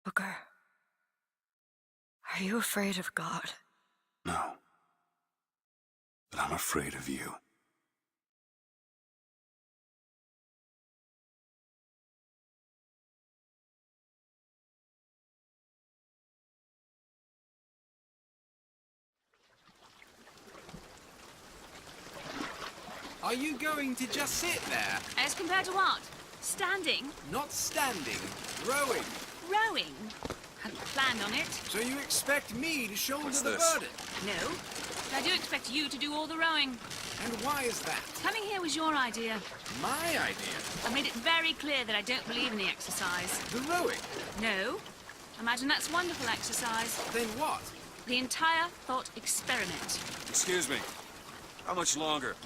Booker, are you afraid of God? No. But I'm afraid of you. Are you going to just sit there? As compared to what? Standing? Not standing, rowing. Rowing? Hadn't planned on it. So you expect me to shoulder What's the this? burden? No. But I do expect you to do all the rowing. And why is that? Coming here was your idea. My idea? I made it very clear that I don't believe in the exercise. The rowing? No. Imagine that's wonderful exercise. Then what? The entire thought experiment. Excuse me. How much longer?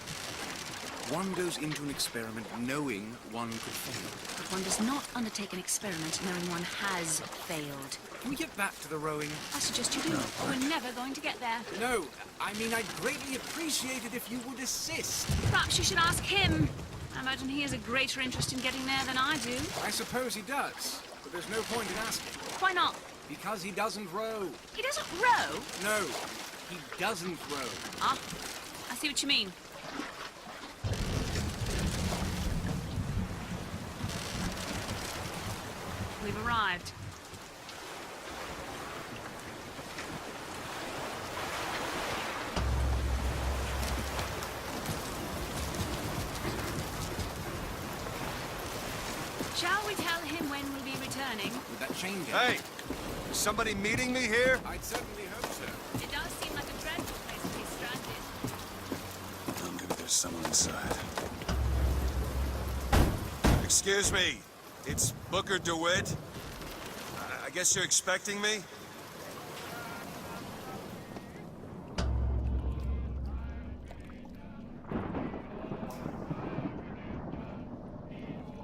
One goes into an experiment knowing one could fail. But one does not undertake an experiment knowing one has failed. Can we get back to the rowing? I suggest you do. We're never going to get there. No, I mean I'd greatly appreciate it if you would assist. Perhaps you should ask him. I imagine he has a greater interest in getting there than I do. I suppose he does, but there's no point in asking. Why not? Because he doesn't row. He doesn't row. No, he doesn't row. Ah, I see what you mean. We've arrived. Shall we tell him when we'll be returning? Would that change it? Hey! Is somebody meeting me here? I'd certainly hope so. It does seem like a dreadful place to be stranded. Oh, maybe there's someone inside. Excuse me. It's Booker DeWitt. I guess you're expecting me?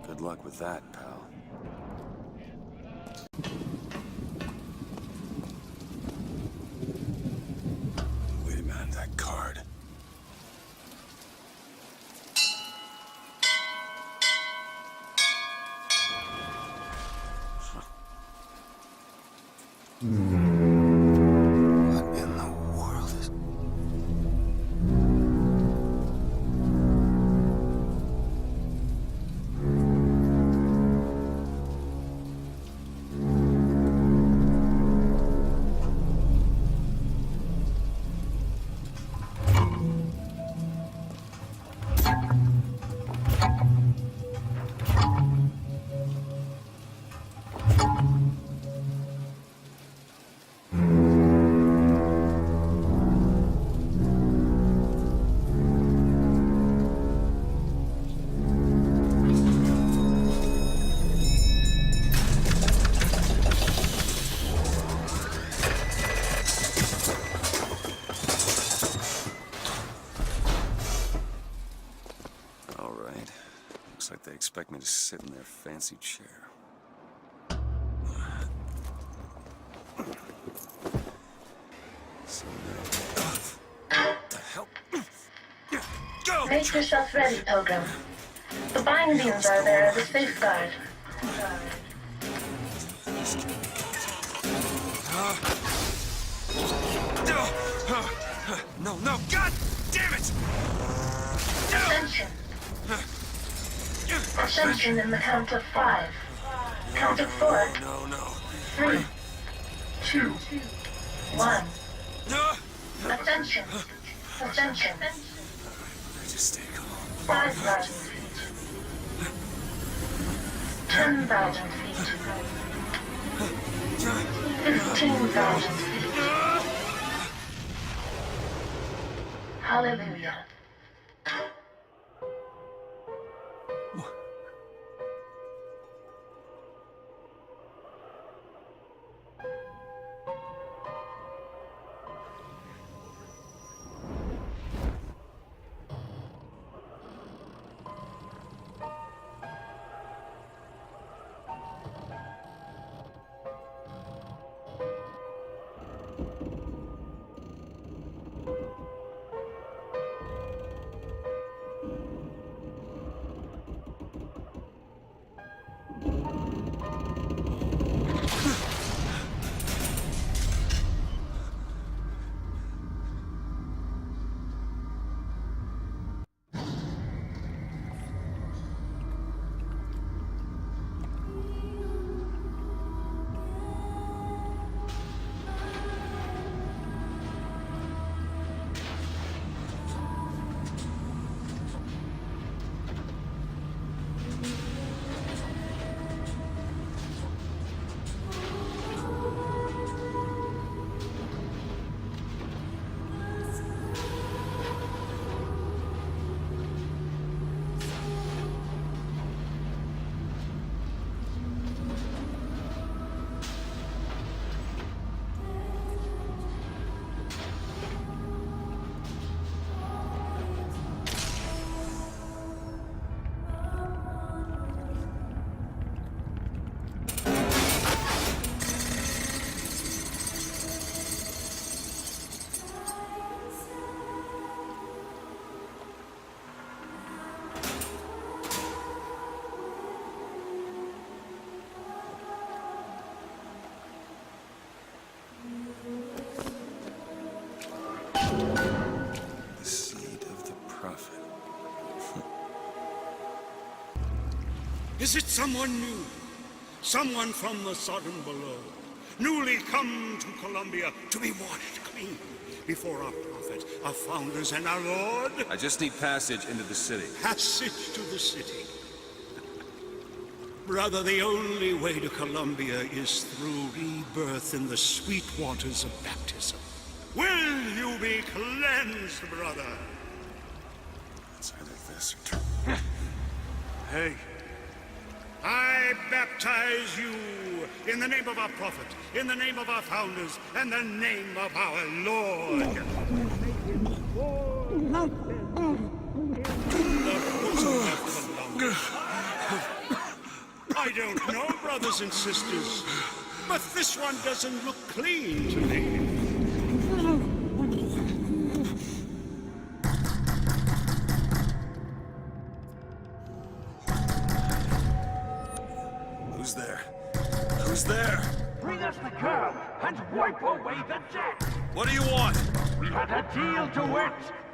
Good luck with that, pal. Wait a minute, that card. What in the world is... All right. Looks like they expect me to sit in their fancy chair. So now... What the hell? Go! Make yourself ready, Pilgrim. The bindings are there as a safeguard. No, no, God damn it! Ascension. Ascension in the count of 5. Count of 4. No, no. 3, 2, 1. No! Ascension. Ascension. Just stay calm. 5,000 feet. 10,000 feet. 15,000 feet. Hallelujah. The seed of the prophet. Is it someone new? Someone from the Sodom below, newly come to Columbia to be washed clean before our prophets, our founders, and our Lord? I just need passage into the city. Passage to the city. Brother, the only way to Columbia is through rebirth in the sweet waters of baptism. Will you be cleansed, brother? It's either this or... Hey. I baptize you in the name of our prophet, in the name of our founders, and the name of our Lord. I don't know, brothers and sisters, but this one doesn't look clean to me. Who's there? Who's there? Bring us the girl and wipe away the debt. What do you want? We had a deal to it.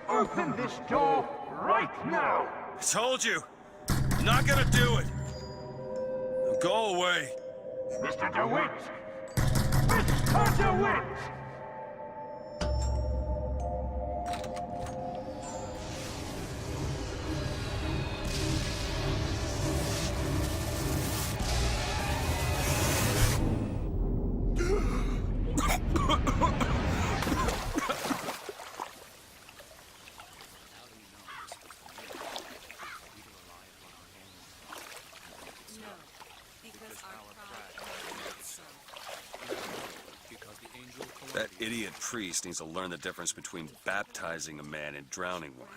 Open this door right now. I told you. I'm not gonna do it. Now go away. Mr. DeWitt! Mr. DeWitt! That idiot priest needs to learn the difference between baptizing a man and drowning one.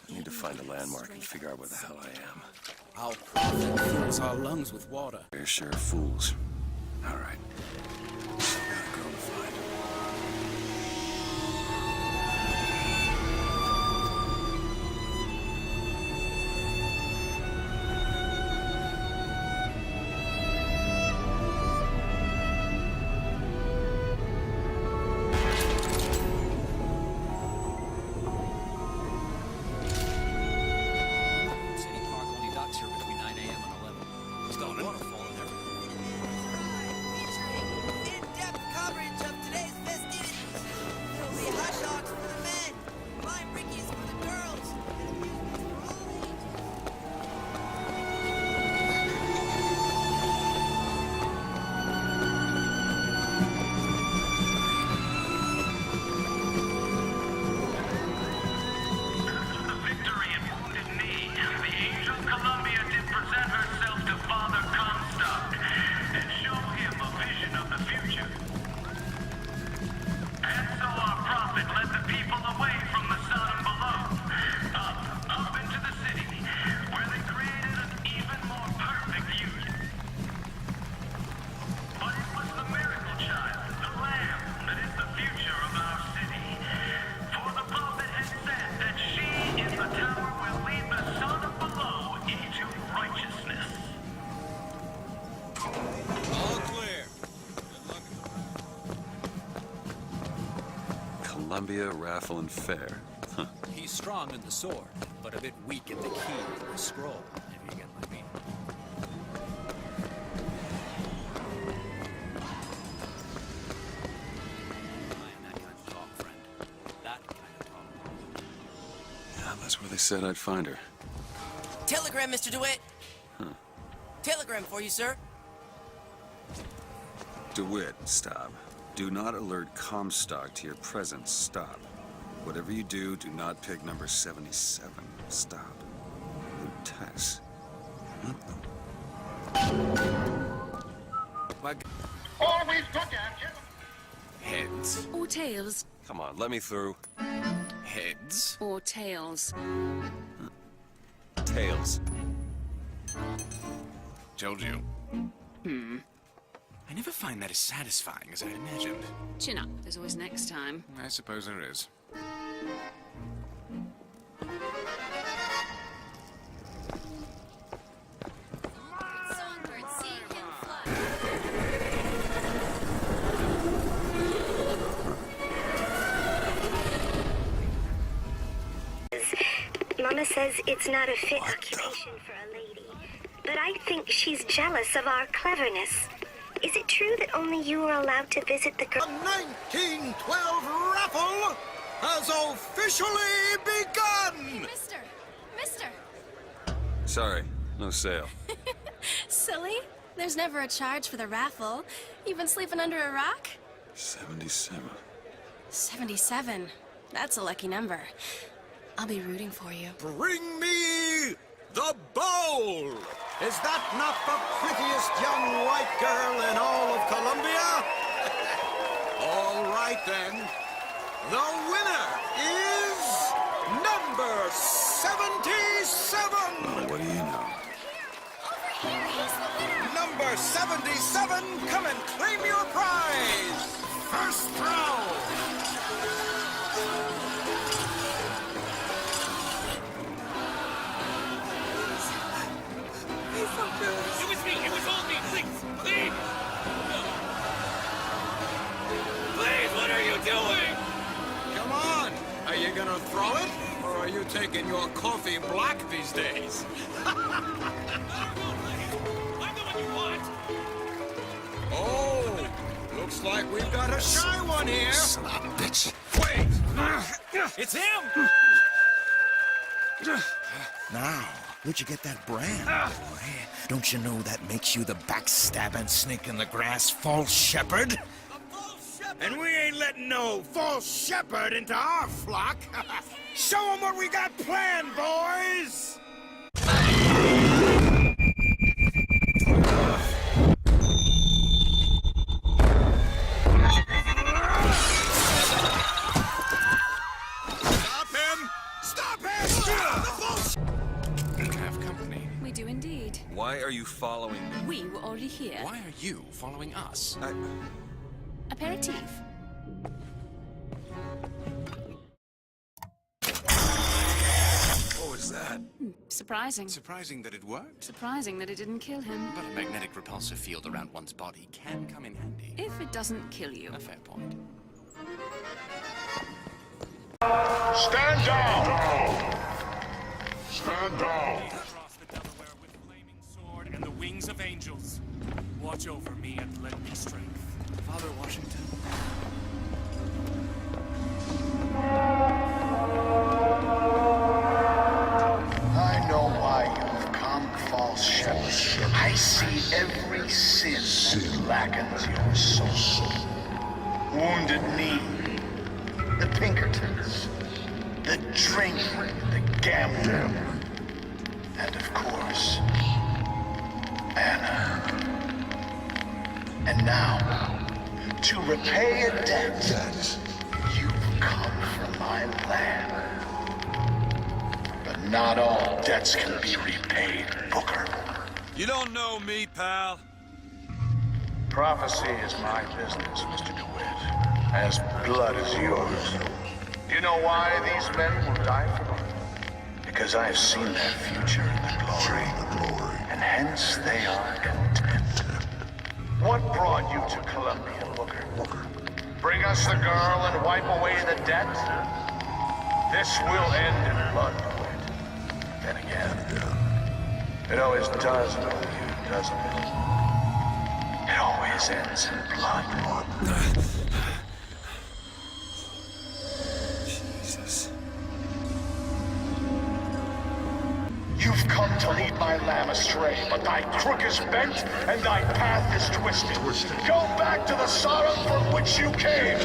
I need to find a landmark and figure out where the hell I am. Our prophet fills our lungs with water. Fair share of fools. All right. Still got a girl to find. City Park only docks here between 9 a.m. and 11. It's got a waterfall and everything. Featuring in-depth coverage of today's festivities. There'll be hot dogs for the men, lime rickies for the girls, and amusements for all ages. The victory and wounded knee, the Angel Columbia did present herself to Father Comstock and show him a vision of the future. And so our prophet led the people away from the Sodom below, up into the city, where they created an even more perfect union. But it was the miracle child, the Lamb, that is the future of our city. For the prophet had said that she in the tower will lead the Sodom below into righteousness. All clear. Columbia Raffle and Fair. Huh. He's strong in the sword, but a bit weak in the key and the scroll, if you get my meaning. Man, that kind of talk, friend. That kind of talk. Yeah, that's where they said I'd find her. Telegram, Mr. DeWitt. Telegram for you, sir. DeWitt, stop. Do not alert Comstock to your presence. Stop. Whatever you do, do not pick number 77. Stop. Tess. Always good to have you. Heads. Or tails. Come on, let me through. Heads. Or tails. Tails. Told you. I never find that as satisfying as I imagined. Chin up. There's always next time. I suppose there is. says it's not a fit occupation for a lady, but I think she's jealous of our cleverness. Is it true that only you are allowed to visit the girl? The 1912 raffle has officially begun! Mister! Sorry, no sale. Silly? There's never a charge for the raffle. You've been sleeping under a rock? 77. 77. That's a lucky number. I'll be rooting for you. Bring me the bowl! Is that not the prettiest young white girl in all of Colombia? All right then. The winner is number 77! What do you know? Over here, he's the winner! Number 77, come and claim your prize! First throw! It was me! It was all me! Please! Please! Please, what are you doing? Come on! Are you gonna throw it? Or are you taking your coffee black these days? I'm the one you want! Oh! Looks like we've got a shy one here! Son of a bitch. Wait! It's him! Now, where'd you get that brand, boy? Don't you know that makes you the backstabbing snake in the grass false shepherd? And we ain't letting no false shepherd into our flock! Show them what we got planned, boys! Stop him! Stop him! The false... We have company. We do indeed. Why are you following me? We were already here. Why are you following us? Aperitif. What was that? Surprising. Surprising that it worked. Surprising that it didn't kill him. But a magnetic repulsor field around one's body can come in handy. If it doesn't kill you. A fair point. Stand down! Stand down! Across the Delaware with flaming sword and the wings of angels. Watch over me and lend me strength. Father Washington. I know why you've come, false shepherd. I see every sin that blackens your soul. Wounded knee, the Pinkertons, the drink, the gambling, and of course, Anna. And now, to repay a debt, you've come from my land. But not all debts can be repaid, Booker. You don't know me, pal. Prophecy is my business, Mr. DeWitt. As blood as yours. You know why these men will die for me? Because I have seen their future in the glory. And hence they are content. What brought you to Columbia, Booker? Bring us the girl and wipe away the debt? This will end in blood, DeWitt. Then again, it always does with you, doesn't it? It always ends in blood. Jesus. You've come to lead my lamb astray, but thy crook is bent and thy path is twisted. Go back to the Sodom from which you came.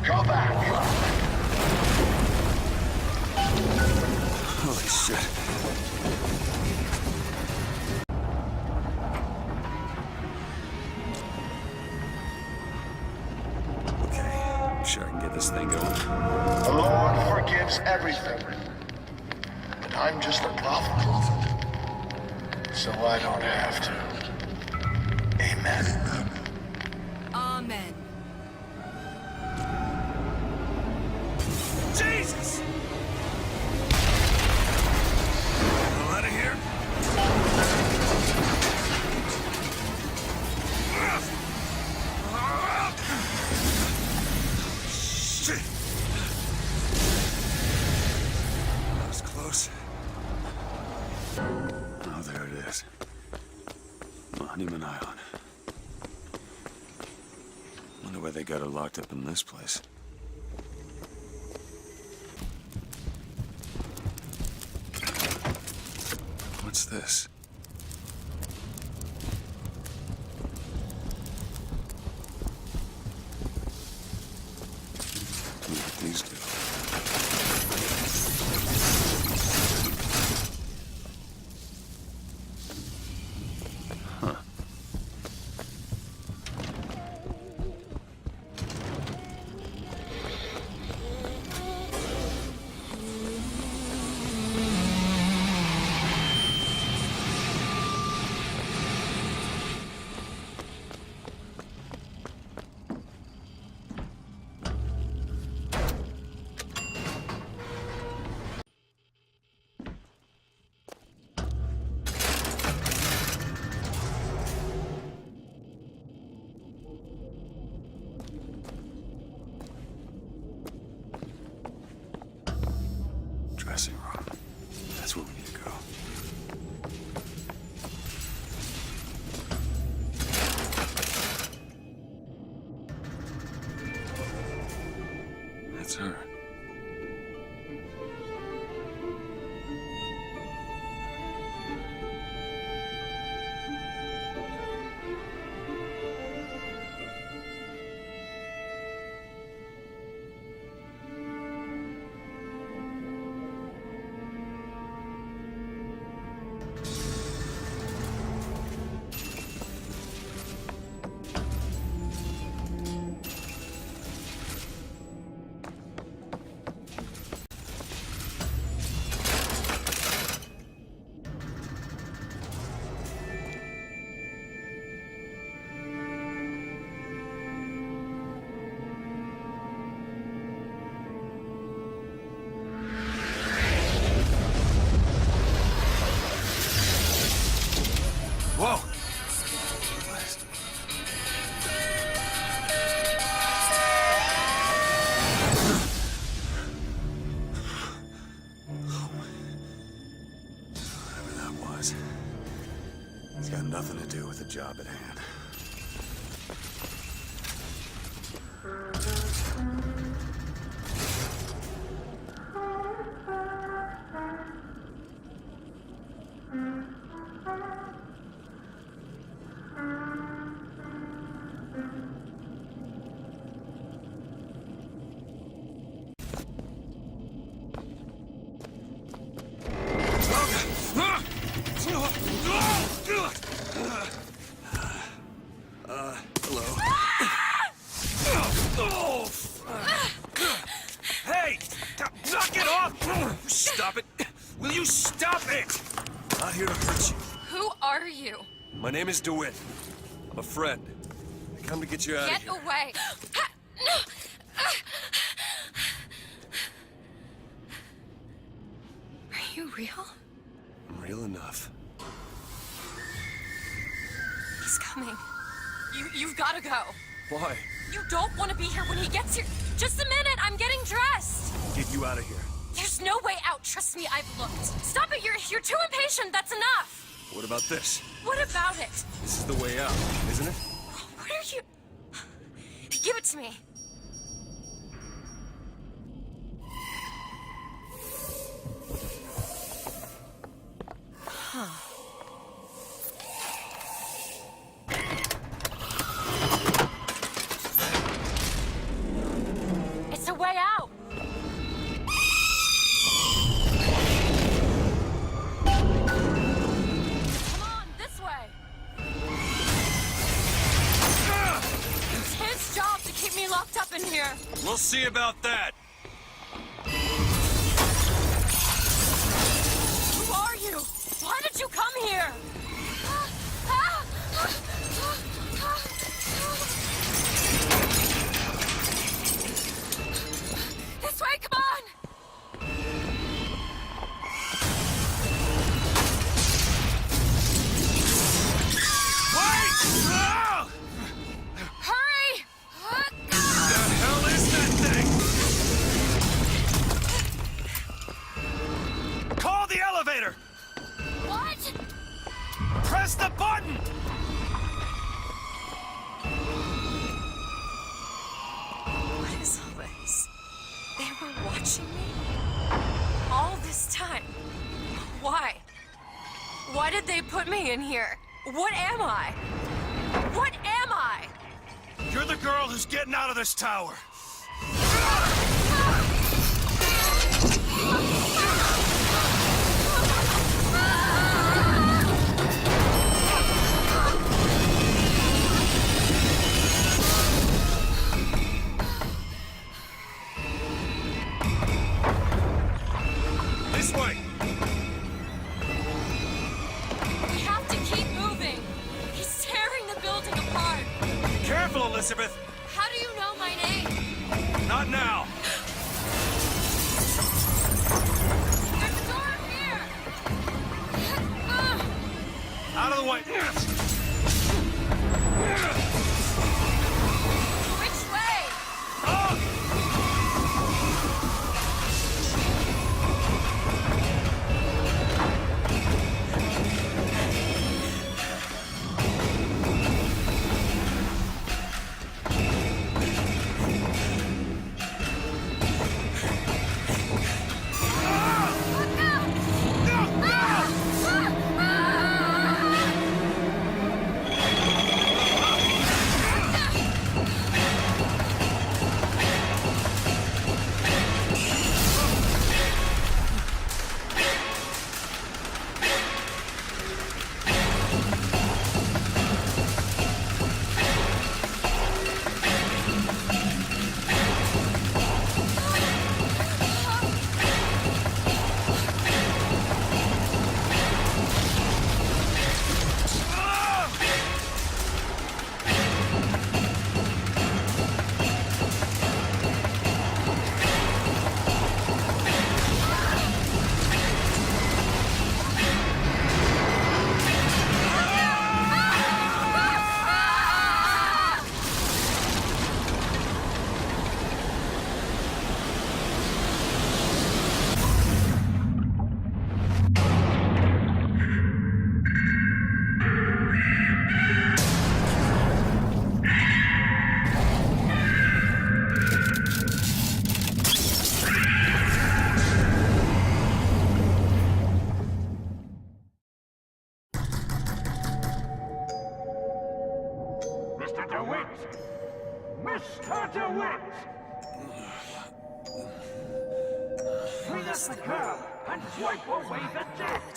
Go back. Holy shit. Okay, sure I can get this thing going. The Lord forgives everything. But I'm just a prophet. So I don't have to. Amen. Amen. Jesus! Out of here. Shit. Honeyman Island. Wonder why they got her locked up in this place. What's this? What these do? Huh. Dressing room. That's where we need to go. That's her. Whoa! Whatever that was, it's got nothing to do with the job at hand. Hello. Hey! Knock it off! Stop it! Will you stop it? Not here to hurt you. Who are you? My name is DeWitt. I'm a friend. I come to get you out of Get here. away! Are you real? I'm real enough. He's coming. You've got to go. Why? You don't want to be here when he gets here. Just a minute, I'm getting dressed. Get you out of here. There's no way out. Trust me, I've looked. Stop it, you're too impatient. That's enough. What about this? What about it? This is the way out, isn't it? What are you... Give it to me. Huh. It's a way out. Come on, this way. It's his job to keep me locked up in here. We'll see about that. Who are you? Why did you come here? This way, come on! Wait! Ah! Hurry! The hell is that thing? Call the elevator! What? watching me? All this time? Why? Why did they put me in here? What am I? What am I? You're the girl who's getting out of this tower. This way. We have to keep moving. He's tearing the building apart. Careful, Elizabeth. How do you know my name? Not now. There's a door here. Out of the way. Which way? Mr. DeWitt! Mr. DeWitt! Swing at the curb and swipe away the debt!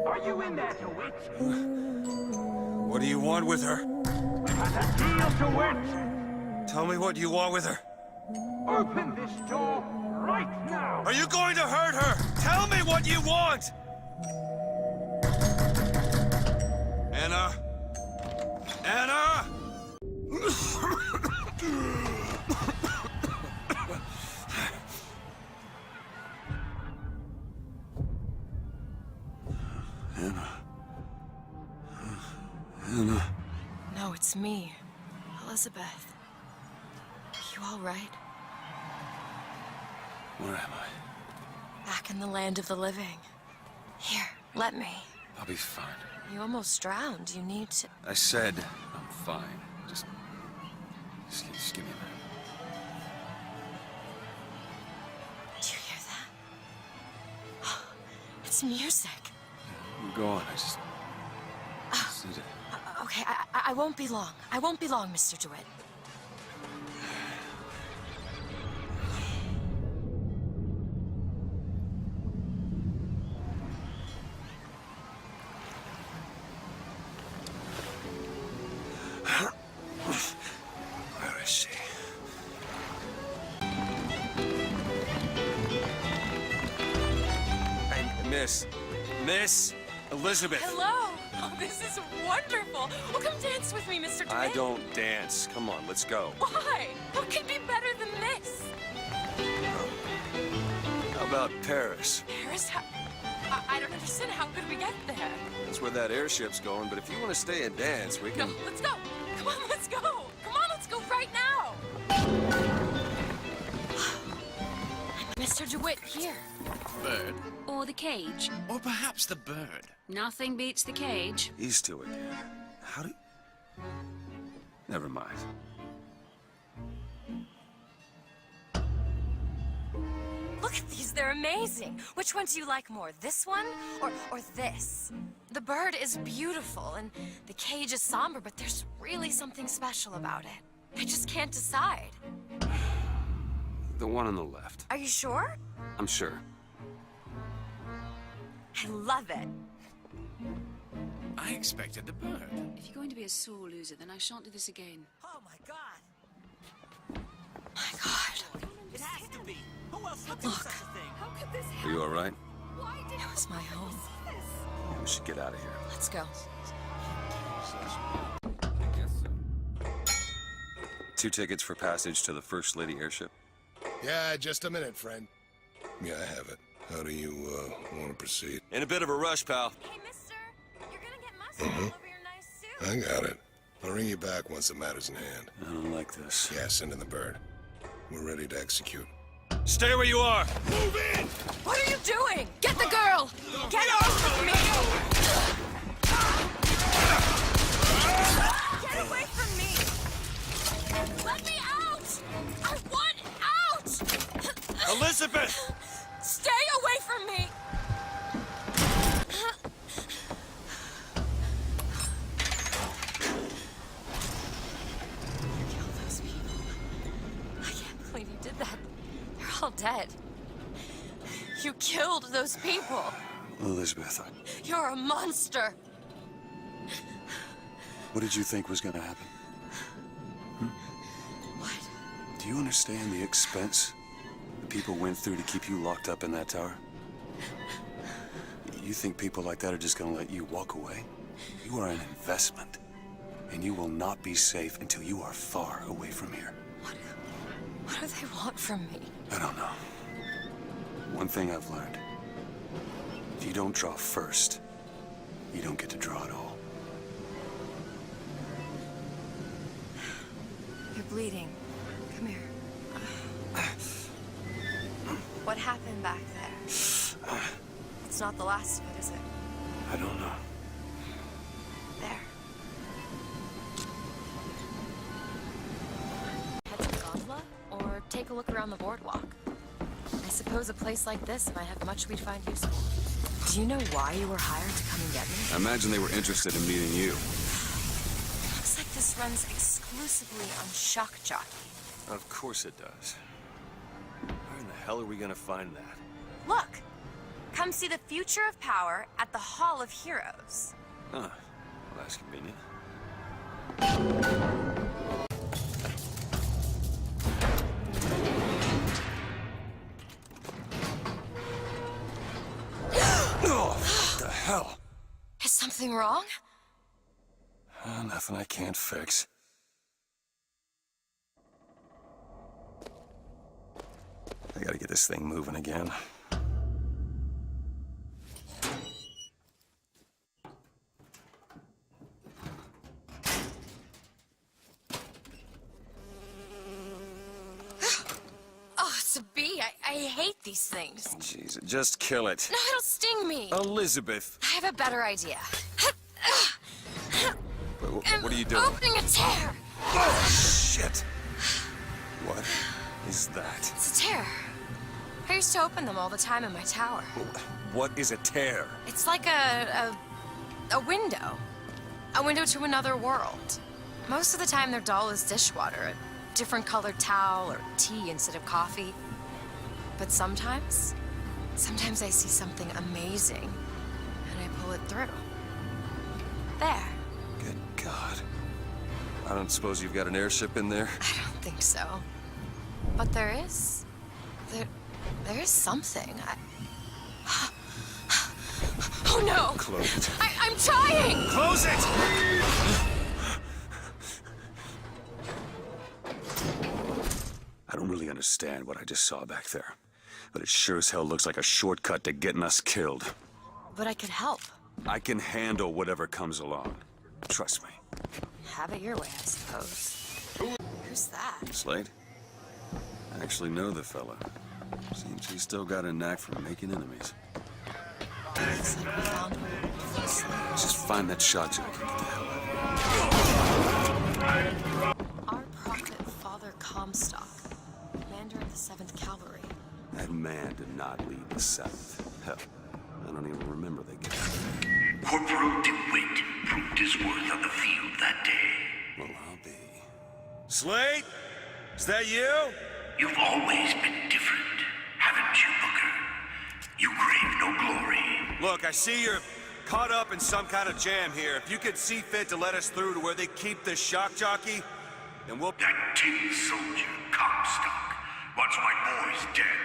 Are you in there, DeWitt? What do you want with her? We've had a deal, DeWitt! Tell me what you want with her. Open this door right now! Are you going to hurt her? Tell me what you want! Anna? Anna? Anna? Anna? No, it's me, Elizabeth. You all right? Where am I? Back in the land of the living. Here, let me. I'll be fine. You almost drowned. You need to... I said I'm fine. Just give me a minute. Do you hear that? It's music. Go on. I just need to... Okay, I won't be long. I won't be long, Mr. DeWitt. Where is she? Hey, Miss Elizabeth. Hello. Oh, this is wonderful. Well, come dance with me, Mr. DeWitt. I don't dance. Come on, let's go. Why? What could be better than this? How about Paris? Paris? I don't understand. How could we get there? That's where that airship's going, but if you want to stay and dance, we No, can... let's go. Come on, let's go. Come on, let's go right now. Mr. DeWitt, here. Bird? Or the cage? Or perhaps the bird. Nothing beats the cage. These two again. How do... Never mind. Look at these, they're amazing. Which one do you like more, this one or this? The bird is beautiful and the cage is somber, but there's really something special about it. I just can't decide. The one on the left. Are you sure? I'm sure. I love it. I expected the bird. If you're going to be a sore loser, then I shan't do this again. Oh my god! My God. It has to be! Who else would do such a thing? How could this Are you all right? It was my home. We should get out of here. Let's go. 2 tickets for passage to the First Lady airship. Yeah, just a minute, friend. Yeah, I have it. How do you, want to proceed? In a bit of a rush, pal. Hey, mister, you're gonna get mustard all over your nice suit. I got it. I'll ring you back once the matter's in hand. I don't like this. Yeah, send in the bird. We're ready to execute. Stay where you are! Move in! What are you doing? Get the girl! Get off of me! Get away from me! Let me out! I want out! Elizabeth! Stay away from me! Kill those people. I can't believe you did that. They're all dead. You killed those people. Elizabeth, You're a monster. what did you think was gonna happen? What? Do you understand the expense the people went through to keep you locked up in that tower? You think people like that are just gonna let you walk away? You are an investment, and you will not be safe until you are far away from here. What do they want from me? I don't know. One thing I've learned. If you don't draw first, you don't get to draw at all. You're bleeding. Come here. What happened back there? It's not the last of it, is it? I don't know. There. Head to the gondola, or take a look around the boardwalk. I suppose a place like this might have much we'd find useful. Do you know why you were hired to come and get me? I imagine they were interested in meeting you. Looks like this runs exclusively on shock jockey. Of course it does. Where in the hell are we gonna find that? Look! Come see the future of power at the Hall of Heroes. Huh. Well, that's convenient. Oh, what the hell? Is something wrong? Nothing I can't fix. I gotta get this thing moving again. Oh, it's a bee. I hate these things. Jeez, just kill it. No, it'll sting me. Elizabeth! I have a better idea. What are you doing? Opening a tear. Oh, shit! What is that? It's a tear. I used to open them all the time in my tower. What is a tear? It's like a window. A window to another world. Most of the time they're dull as dishwater, a different colored towel or tea instead of coffee. But sometimes I see something amazing and I pull it through. There. Good God. I don't suppose you've got an airship in there? I don't think so. But there is. There is something. Oh no! Close it. I'm trying! Close it! I don't really understand what I just saw back there. But it sure as hell looks like a shortcut to getting us killed. But I could help. I can handle whatever comes along. Trust me. Have it your way, I suppose. Who's that? Slade? I actually know the fella. Seems he's still got a knack for making enemies. Looks like we found one. Just find that shot jockey and get the hell out of here. Our prophet, Father Comstock, commander of the 7th Cavalry. That man man did not lead the 7th. Hell, I don't even remember the guy. Corporal DeWitt proved his worth on the field that day. Well, I'll be. Slate? Is that you? You've always been different, haven't you, Booker? You crave no glory. Look, I see you're caught up in some kind of jam here. If you could see fit to let us through to where they keep the shock jockey, then we'll... That tin soldier, Comstock, once my boy's dead.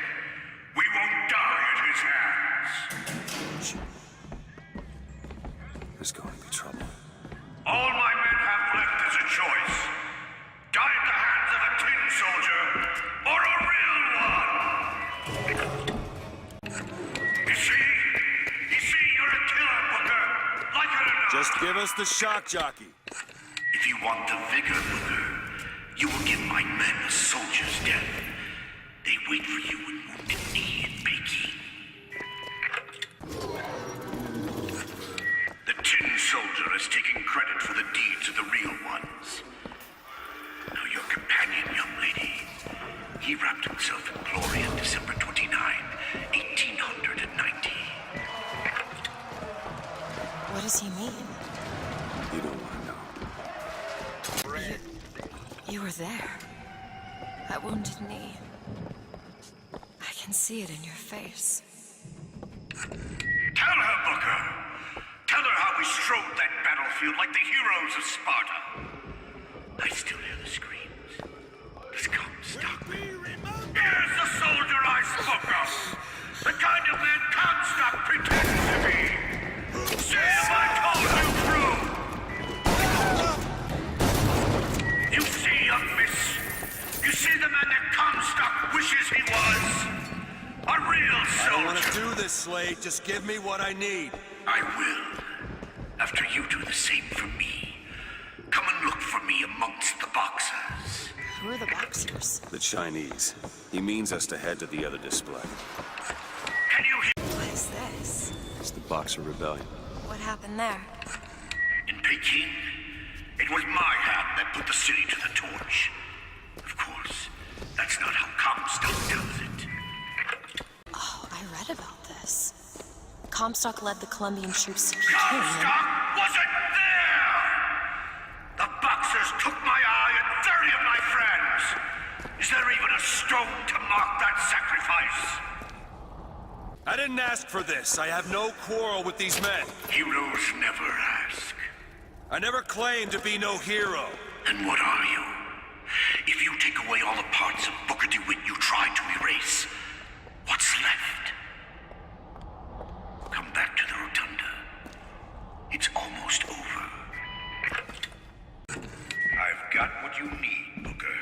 We won't die at his hands. There's going to be trouble. All my men have left is a choice. Die at the hands of a tin soldier, or a real one. You see, you're a killer, Booker. Like it or not. Just give us the shock jockey. If you want the vigor, Booker, you will give my men a soldier's death. They wait for you in Wounded Knee in Peking. The tin soldier is taking credit for the deeds of the real ones. Now your companion, young lady, he wrapped himself in glory on December 29, 1890. What does he mean? You don't want to know. You were there. At Wounded Knee. I can see it in your face. Tell her, Booker. Tell her how we strode that battlefield like the heroes of Sparta. I still hear the screams. This Comstock. Here's the soldier I spoke of. The kind of man Comstock pretends to be. See if I told you true. You see, young miss. You see the man that Comstock wishes he was. A real soldier. I don't want to do this, Slade. Just give me what I need. I will. After you do the same for me. Come and look for me amongst the boxers. Who are the boxers? The Chinese. He means us to head to the other display. Can you hear? What is this? It's the Boxer Rebellion. What happened there? In Peking, it was my hand that put the city to the torch. Of course, that's not how Comstock does it. Oh, I read about this. Comstock led the Colombian troops to Peking. Comstock wasn't there! The boxers took my eye and 30 of my friends. Is there even a stone to mark that sacrifice? I didn't ask for this. I have no quarrel with these men. Heroes never ask. I never claimed to be no hero. Then what are you? If you take away all the parts of Booker DeWitt you tried to erase, what's left? Come back to the rotunda. It's almost over. I've got what you need, Booker.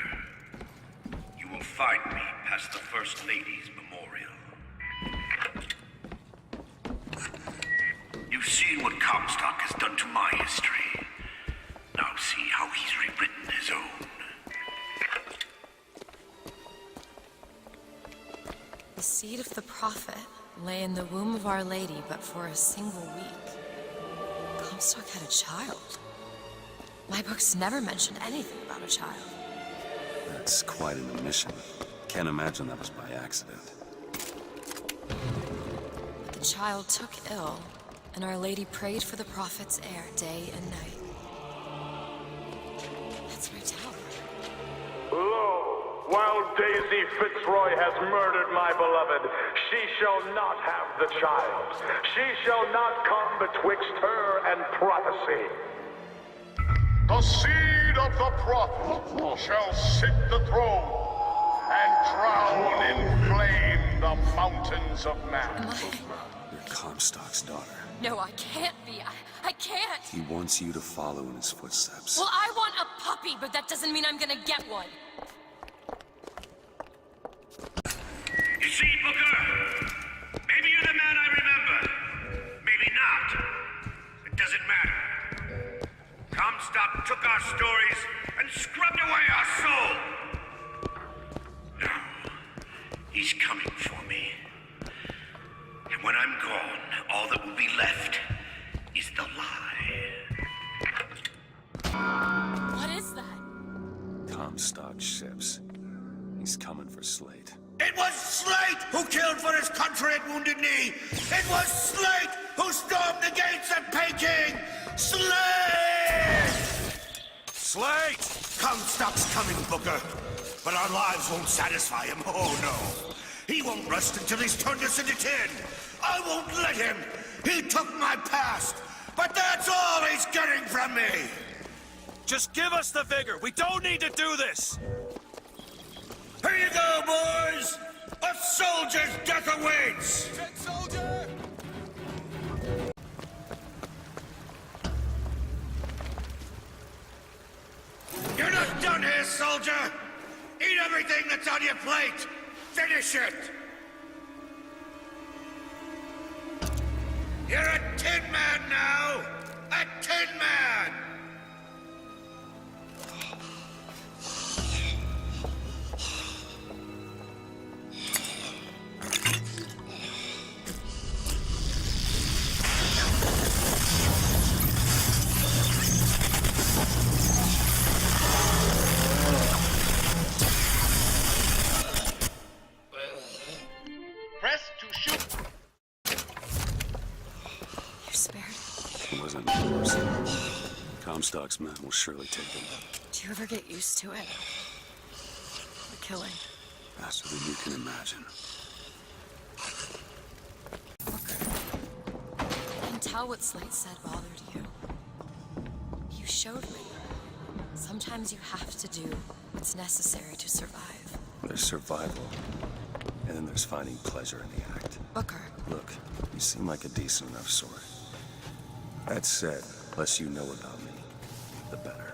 You will find me past the First Lady's memorial. You've seen what Comstock has done to my history. Now see how he's rewritten his own. The seed of the prophet lay in the womb of Our Lady, but for a single week. Comstock had a child. My books never mentioned anything about a child. That's quite an omission. Can't imagine that was by accident. The child took ill, and Our Lady prayed for the prophet's heir day and night. That's my tower. Lo, while Daisy Fitzroy has murdered my beloved, she shall not have the child. She shall not come betwixt her and prophecy. The seed of the prophet shall sit the throne and drown in flame the mountains of man. You're Comstock's daughter. No, I can't be. I can't. He wants you to follow in his footsteps. Well, I want a puppy, but that doesn't mean I'm gonna get one. You see, Booker? Maybe you're the man I remember. Maybe not. It doesn't matter. Comstock took our stories and scrubbed away our soul. Now, he's coming for me. And when I'm gone, all that will be left is the lie. What is that? Comstock ships. He's coming for Slate. It was Slate who killed for his country at Wounded Knee! It was Slate who stormed the gates at Peking! Slate! Slate! Comstock's coming, Booker. But our lives won't satisfy him, oh no. He won't rest until he's turned us into tin. I won't let him. He took my past, but that's all he's getting from me. Just give us the vigor. We don't need to do this. Here you go, boys. A soldier's death awaits. Dead soldier! You're not done here, soldier. Eat everything that's on your plate. Finish it. You're a tin man now. A tin man. Press to shoot. You're spared. It wasn't yours. Comstock's men will surely take them. Do you ever get used to it? The killing. Faster than you can imagine. I can tell what Slate said bothered you. You showed me. Sometimes you have to do what's necessary to survive. There's survival. And then there's finding pleasure in the act. Booker. Look, you seem like a decent enough sort. That said, less you know about me, the better.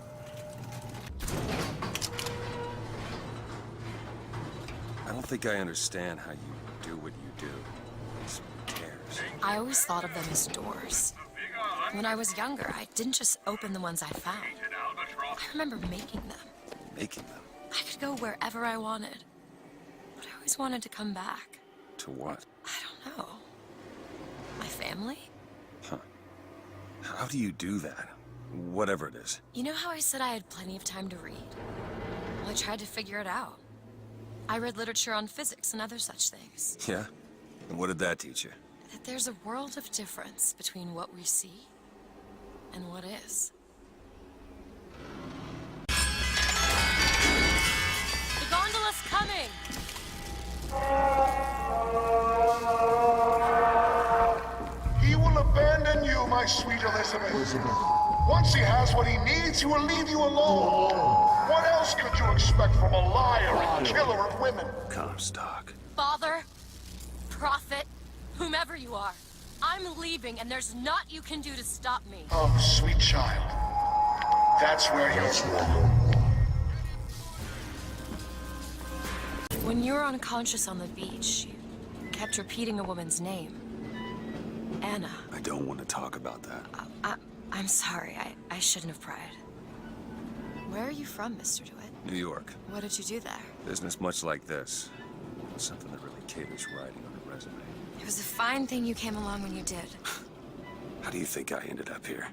I don't think I understand how you do what you do. It's cares. I always thought of them as doors. When I was younger, I didn't just open the ones I found. I remember making them. Making them? I could go wherever I wanted. But I always wanted to come back. To what? I don't know. My family? Huh. How do you do that? Whatever it is. You know how I said I had plenty of time to read? Well, I tried to figure it out. I read literature on physics and other such things. Yeah? And what did that teach you? That there's a world of difference between what we see and what is. The gondola's coming! He will abandon you, my sweet Elizabeth. Once he has what he needs, he will leave you alone. What else could you expect from a liar and killer of women? Comstock. Father, prophet, whomever you are, I'm leaving and there's naught you can do to stop me. Oh, sweet child. That's where you're... When you were unconscious on the beach, you kept repeating a woman's name. Anna. I don't want to talk about that. I'm sorry. I shouldn't have pried. Where are you from, Mr. DeWitt? New York. What did you do there? Business much like this. Something that really caters writing on a resume. It was a fine thing you came along when you did. How do you think I ended up here?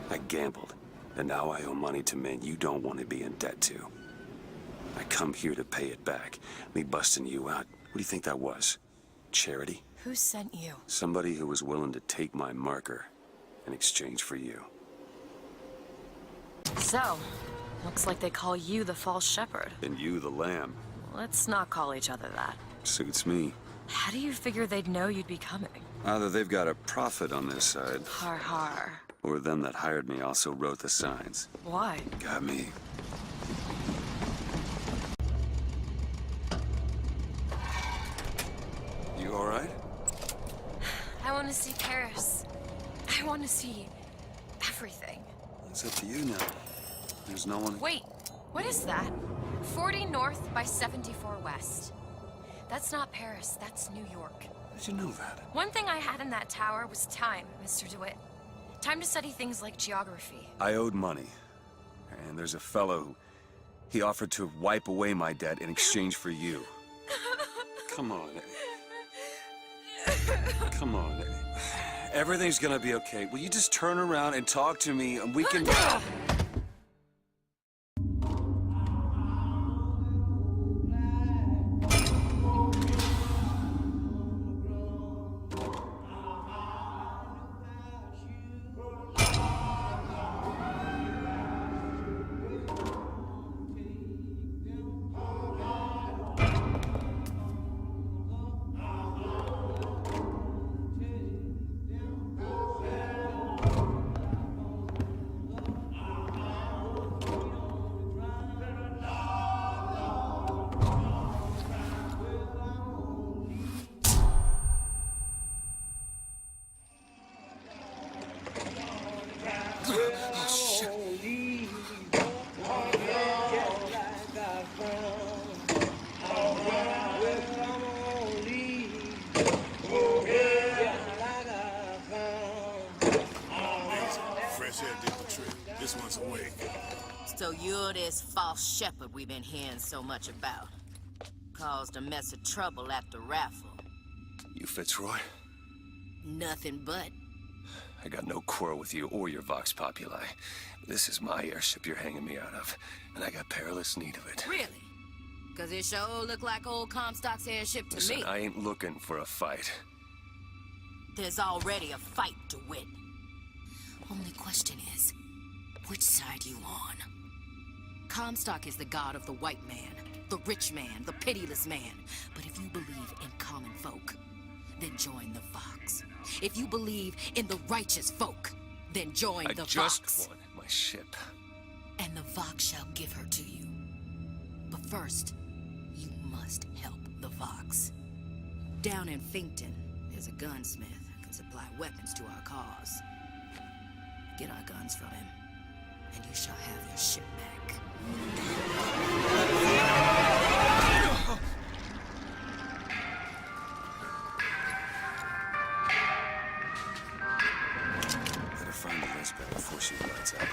I gambled, and now I owe money to men you don't want to be in debt to. I come here to pay it back. Me busting you out, what do you think that was? Charity? Who sent you? Somebody who was willing to take my marker in exchange for you. So, looks like they call you the false shepherd. And you the lamb. Let's not call each other that. Suits me. How do you figure they'd know you'd be coming? Either they've got a prophet on their side, Har har. or them that hired me also wrote the signs. Why? Got me. You all right? I want to see Paris. I want to see everything. It's up to you now. There's no one... Wait, what is that? 40 north by 74 west. That's not Paris, that's New York. How'd you know that? One thing I had in that tower was time, Mr. DeWitt. Time to study things like geography. I owed money. And there's a fellow who... He offered to wipe away my debt in exchange for you. Come on. Come on. Everything's gonna be okay. Will you just turn around and talk to me and we can... lost shepherd we've been hearing so much about. Caused a mess of trouble at the raffle. You Fitzroy? Nothing but. I got no quarrel with you or your Vox Populi. This is my airship you're hanging me out of, and I got perilous need of it. Really? Cause it sure look like old Comstock's airship to Listen, me. I ain't looking for a fight. There's already a fight to win. Only question is, which side you on? Comstock is the god of the white man, the rich man, the pitiless man. But if you believe in common folk, then join the Vox. If you believe in the righteous folk, then join the Vox. I just want my ship. And the Vox shall give her to you. But first, you must help the Vox. Down in Finkton, there's a gunsmith who can supply weapons to our cause. Get our guns from him, and you shall have your ship back. Better find Elizabeth before she rides out.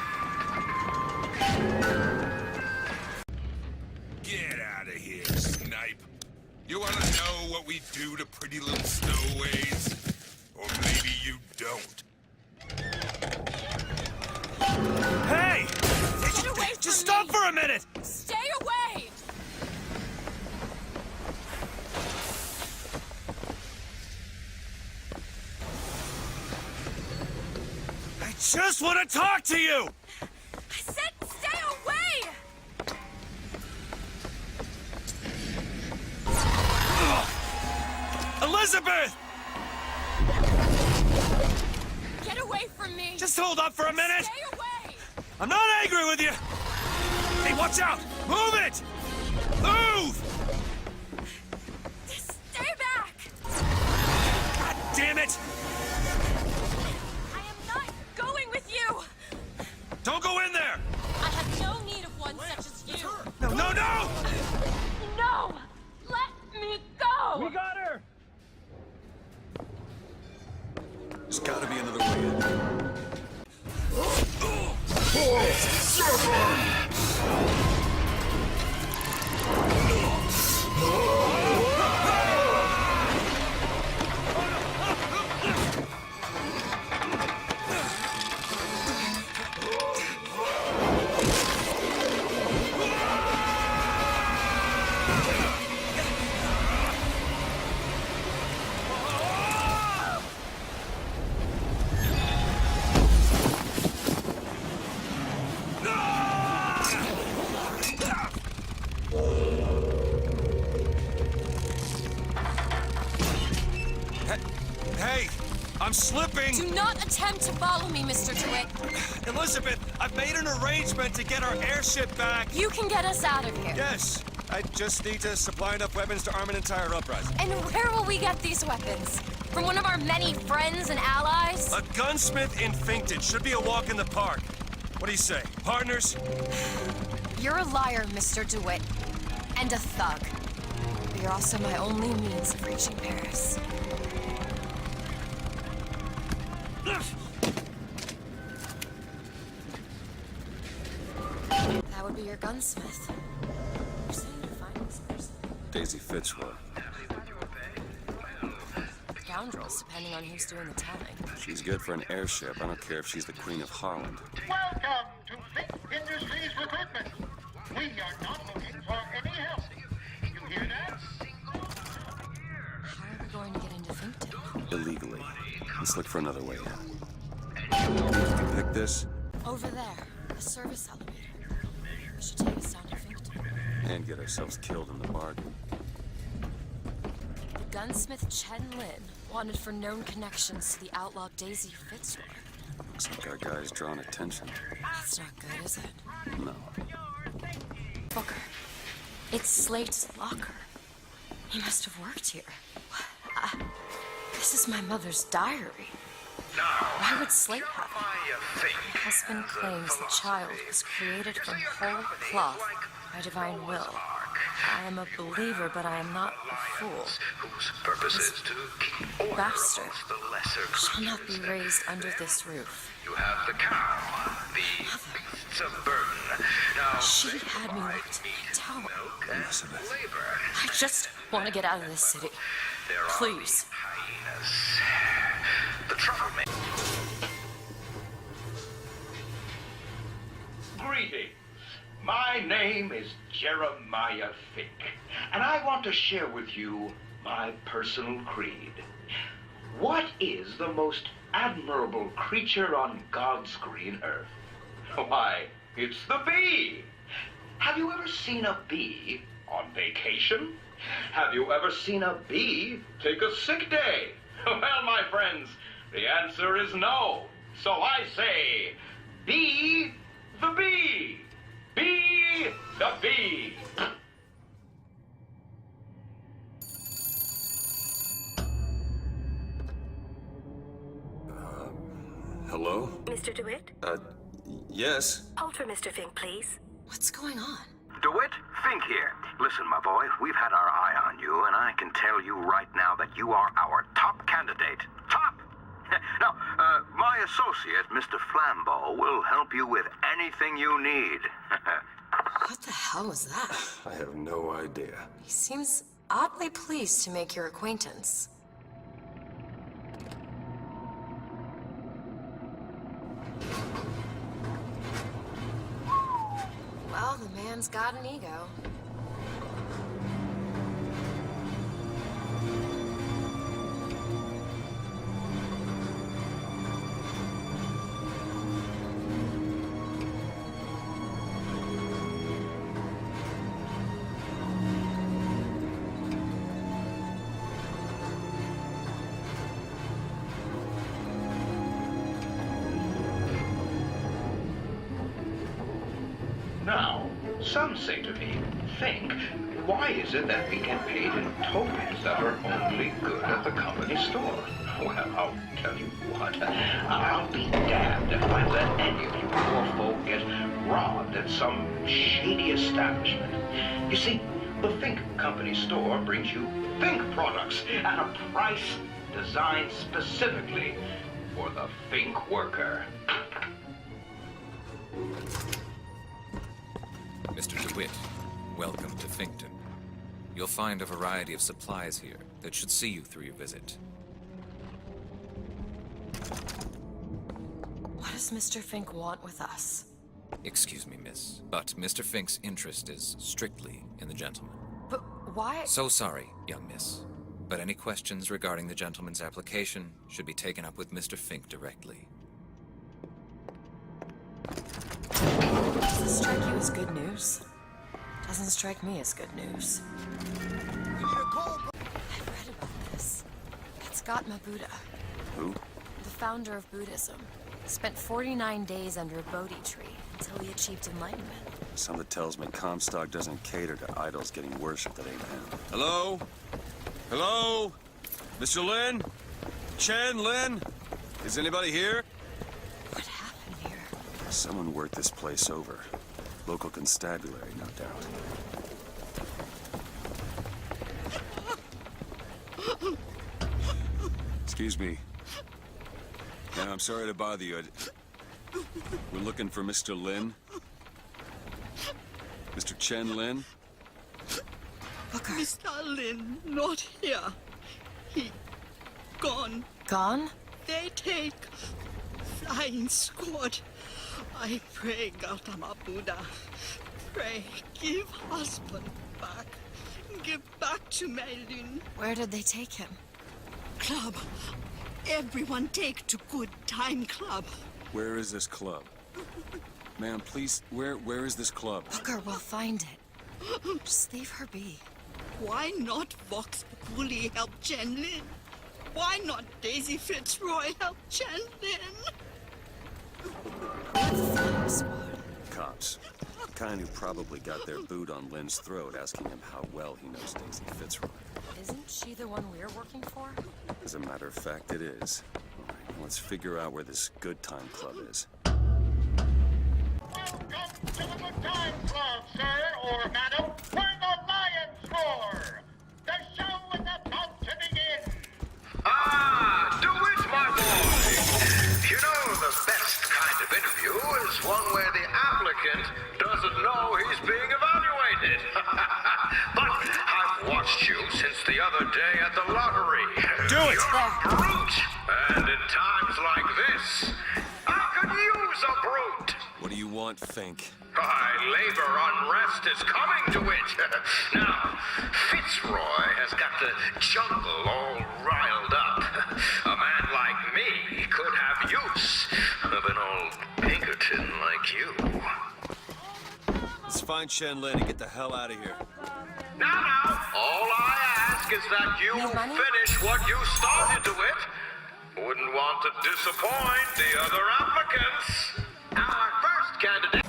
Get out of here, snipe. You want to know what we do to pretty little stowaways? Or maybe you don't. Hey! Get away from Just stop me. for a minute! Stay away! I just want to talk to you! I said stay away! Elizabeth! Get away from me! Just hold up for a minute! Stay away! I'm not angry with you! Hey, watch out! Move it! Move! Stay back! God damn it! I am not going with you! Don't go in there! I have no need of one such as you! No, no, no! No! Let me go! We got her! There's gotta be another way in. Hey! I'm slipping! Do not attempt to follow me, Mr. DeWitt. Elizabeth, I've made an arrangement to get our airship back. You can get us out of here. Yes. I just need to supply enough weapons to arm an entire uprising. And where will we get these weapons? From one of our many friends and allies? A gunsmith in Finkton should be a walk in the park. What do you say, partners? You're a liar, Mr. DeWitt. And a thug. But you're also my only means of reaching Paris. That would be your gunsmith. You're saying to find this person? Daisy Fitzroy. Scoundrels, depending on who's doing the telling. She's good for an airship. I don't care if she's the Queen of Holland. Welcome to Fink Industries Recruitment. We are not looking for any help. You hear that? How are we going to get into Finkton? Illegally. Let's look for another way in. You can pick this Over there, the service elevator. We should take us down to Finkton. and get ourselves killed in the bargain. The gunsmith Chen Lin wanted for known connections to the outlaw Daisy Fitzroy. Looks like our guy's drawn attention. That's not good, is it? No. Booker. It's Slate's locker. He must have worked here. This is my mother's diary. Why would Slate have it? My husband claims the child was created from whole cloth by divine will. I am a believer, but I am not a fool. Whose purpose is to keep order Bastard amongst the lesser shall not be creatures. raised under this roof. You have the cow, the beasts of burden. Now She they had me provide locked in meat, a tower. milk, and labor. I just want to get out of this city. There are Please. the hyenas, the troublemaker. Greetings. My name is Jeremiah Fink, and I want to share with you my personal creed. What is the most admirable creature on God's green earth? Why, it's the bee. Have you ever seen a bee on vacation? Have you ever seen a bee take a sick day? Well, my friends, the answer is no. So I say, be the bee. Be the bee. Hello? Mr. DeWitt? Yes. Hold for Mr. Fink, please. What's going on? DeWitt, Fink here. Listen, my boy, we've had our eye on you, and I can tell you right now that you are our top candidate. Top! Now, my associate, Mr. Flambeau, will help you with anything you need. What the hell was that? I have no idea. He seems oddly pleased to make your acquaintance. Well, the man's got an ego. Now, some say to me, Fink, why is it that we get paid in tokens that are only good at the company store? Well, I'll tell you what, I'll be damned if I let any of you poor folk get robbed at some shady establishment. You see, the Fink Company store brings you Fink products at a price designed specifically for the Fink worker. Mr. DeWitt, welcome to Finkton. You'll find a variety of supplies here that should see you through your visit. What does Mr. Fink want with us? Excuse me, miss, but Mr. Fink's interest is strictly in the gentleman. But why? So sorry, young miss, but any questions regarding the gentleman's application should be taken up with Mr. Fink directly. Does this strike you as good news? Doesn't strike me as good news. I've read about this. It's Gautama Buddha. Who? The founder of Buddhism. Spent 49 days under a Bodhi tree until he achieved enlightenment. Something tells me Comstock doesn't cater to idols getting worshipped that ain't him. Hello? Hello? Mr. Lin? Chen, Lin? Is anybody here? What happened here? Someone worked this place over. Local constabulary, no doubt. Excuse me. Man, I'm sorry to bother you. We're looking for Mr. Lin. Mr. Chen Lin? Mr. Lin, not here. He gone. Gone? They take flying squad. I pray, Gautama Buddha. Pray, give husband back. Give back to my Lin. Where did they take him? Club. Everyone take to good time club. Where is this club? Ma'am, please, where is this club? Booker, we'll find it. Just leave her be. Why not Vox Populi help Chen Lin? Why not Daisy Fitzroy help Chen Lin? Cops. The kind who probably got their boot on Lin's throat asking him how well he knows Daisy Fitzroy. Isn't she the one we're working for? As a matter of fact, it is. All right, let's figure out where this good time club is. Welcome to the Good Time Club, sir or madam, where the Fink. Labor unrest is coming to it. Now, Fitzroy has got the jungle all riled up. A man like me could have use of an old Pinkerton like you. Let's find Shenlin and get the hell out of here. Now, all I ask is that you finish what you started to it. Wouldn't want to disappoint the other applicants. Our first candidate.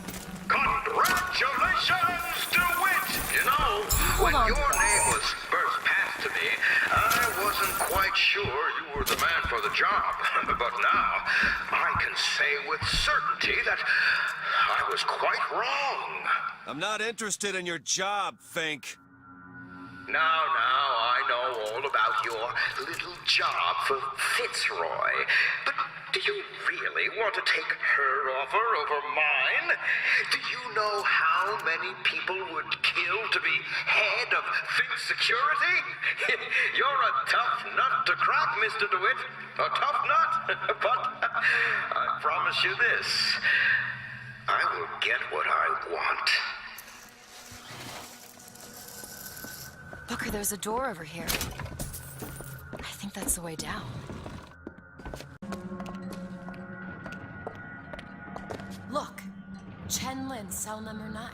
Congratulations, DeWitt! You know, when your name was first passed to me, I wasn't quite sure you were the man for the job. But now, I can say with certainty that I was quite wrong. I'm not interested in your job, Fink. Now, I know all about your little job for Fitzroy. But do you really want to take her offer over mine? Do you know how many people would kill to be head of Fink Security? You're a tough nut to crack, Mr. DeWitt. A tough nut. But I promise you this. I will get what I want. Booker, there's a door over here. I think that's the way down. Look, Shenlin, cell number 9.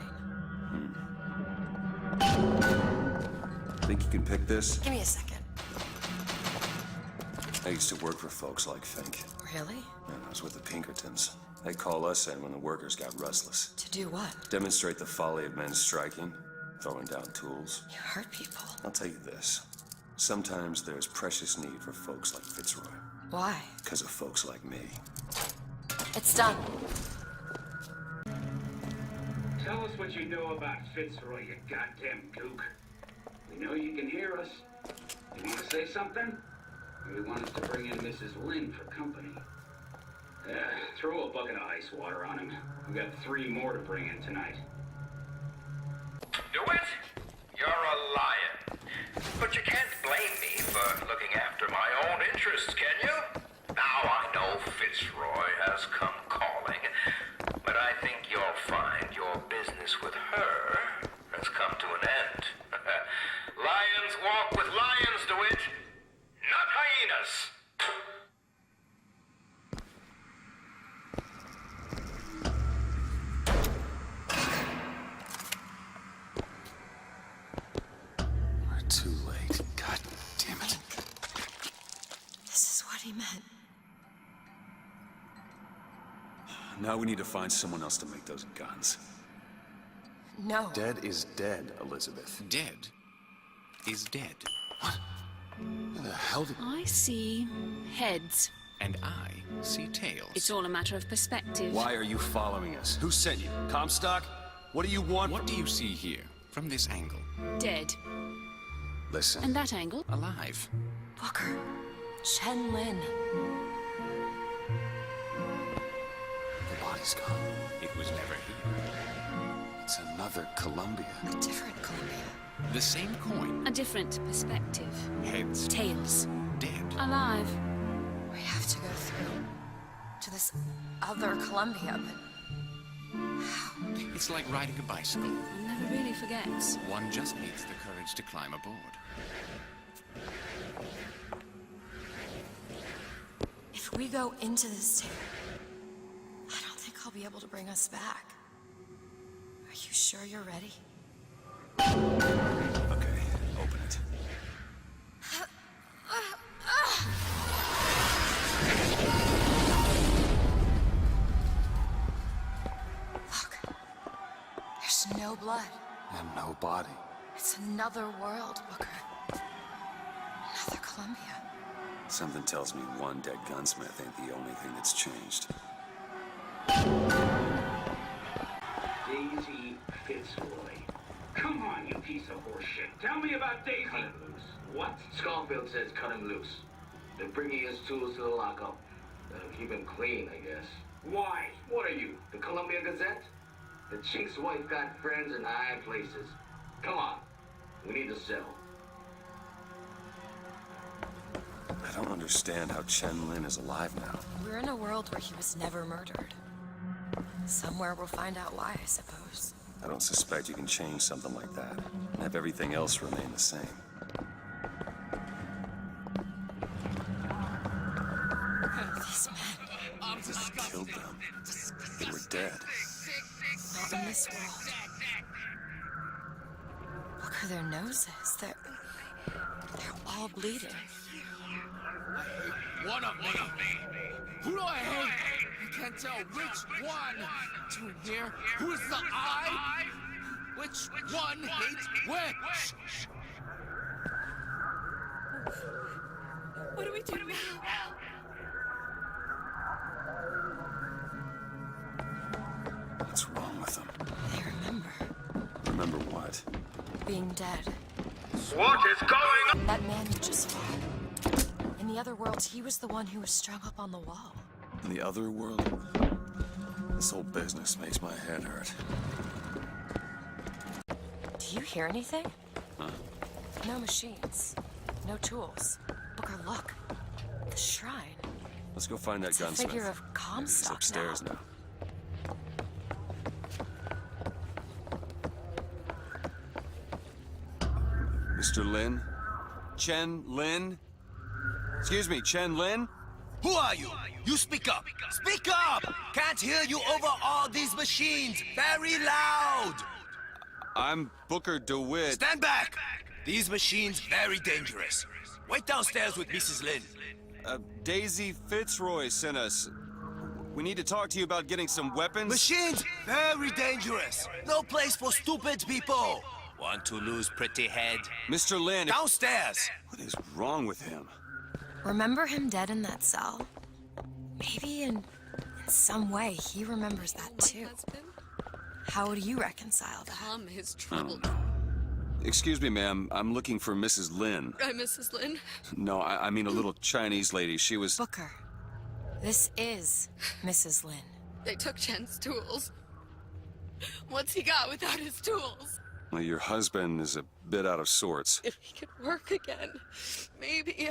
Think you can pick this? Give me a second. I used to work for folks like Fink. Really? And I was with the Pinkertons. They call us in when the workers got restless. To do what? Demonstrate the folly of men striking, throwing down tools. You hurt people. I'll tell you this. Sometimes there's precious need for folks like Fitzroy. Why? Because of folks like me. It's done. Tell us what you know about Fitzroy, you goddamn kook. We know you can hear us. You want to say something? Or you want us to bring in Mrs. Lynn for company? Throw a bucket of ice water on him. We got 3 more to bring in tonight. DeWitt, you're a lion. But you can't blame me for looking after my own interests, can you? Now I know Fitzroy has come calling, but I think you'll find your business with her has come to an end. Lions walk with lions, DeWitt, not hyenas. We're too late. God damn it. This is what he meant. Now we need to find someone else to make those guns. No. Dead is dead, Elizabeth. Dead is dead. Where the hell did... I see heads. And I see tails. It's all a matter of perspective. Why are you following us? Who sent you? Comstock? What do you want? What do you see here, from this angle? Dead. Listen. And that angle? Alive. Booker. Shenlin. The body's gone. It was never here. It's another Columbia. A different Columbia. The same coin. A different perspective. Heads. Tails. Dead. Alive. We have to go through to this other Columbia, but how? It's like riding a bicycle. One never really forgets. One just needs the courage to climb aboard. If we go into this town, I don't think I'll be able to bring us back. Are you sure you're ready? Okay, open it. Look. There's no blood. And no body. It's another world, Booker. Another Columbia. Something tells me one dead gunsmith ain't the only thing that's changed. Daisy Fitzroy. Come on, you piece of horseshit. Tell me about Daisy. Cut him loose. What? Schofield says cut him loose. They're bringing his tools to the lockup. That'll keep him clean, I guess. Why? What are you? The Columbia Gazette? The chink's wife got friends in high places. Come on. We need to settle. I don't understand how Chen Lin is alive now. We're in a world where he was never murdered. Somewhere we'll find out why, I suppose. I don't suspect you can change something like that and have everything else remain the same. These men. I killed them. They were dead. Not in this world. Look at their noses. They're all bleeding. One of me. Who do I hate? I can't tell which one. To here, who's the I? Which one hates which? What do we do now? What's wrong with them? They remember. Remember what? Being dead. What is going on? That man you just fought. In the other world, he was the one who was strung up on the wall. In the other world? This whole business makes my head hurt. Do you hear anything? Huh? No machines. No tools. Booker, look. The shrine. Let's go find that It's gunsmith. a figure of He's Comstock upstairs now. Mr. Lin? Chen Lin? Excuse me, Chen Lin? Who are you? You speak up. Speak up! Can't hear you over all these machines. Very loud. I'm Booker DeWitt. Stand back. These machines very dangerous. Wait downstairs with Mrs. Lin. Daisy Fitzroy sent us. We need to talk to you about getting some weapons. Machines very dangerous. No place for stupid people. Want to lose pretty head? Mr. Lin. Downstairs. What is wrong with him? Remember him dead in that cell? Maybe in some way he remembers that too. How would you reconcile that? Calm his trouble. Excuse me, ma'am. I'm looking for Mrs. Lin. I'm Mrs. Lin. No, I mean a little Chinese lady. She was... Booker, this is Mrs. Lin. They took Chen's tools. What's he got without his tools? Well, your husband is a bit out of sorts. If he could work again, maybe.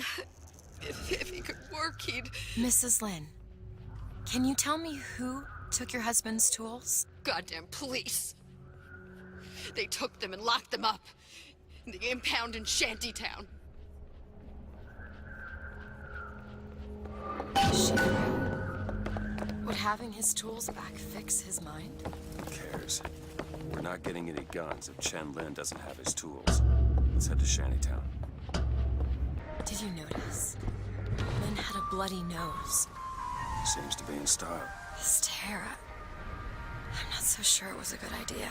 If he could work, he'd... Mrs. Lin, can you tell me who took your husband's tools? Goddamn police. They took them and locked them up in the impound in Shantytown. Would having his tools back fix his mind? Who cares? We're not getting any guns if Chen Lin doesn't have his tools. Let's head to Shantytown. Did you notice? Lin had a bloody nose. Seems to be in style. His tear. I'm not so sure it was a good idea.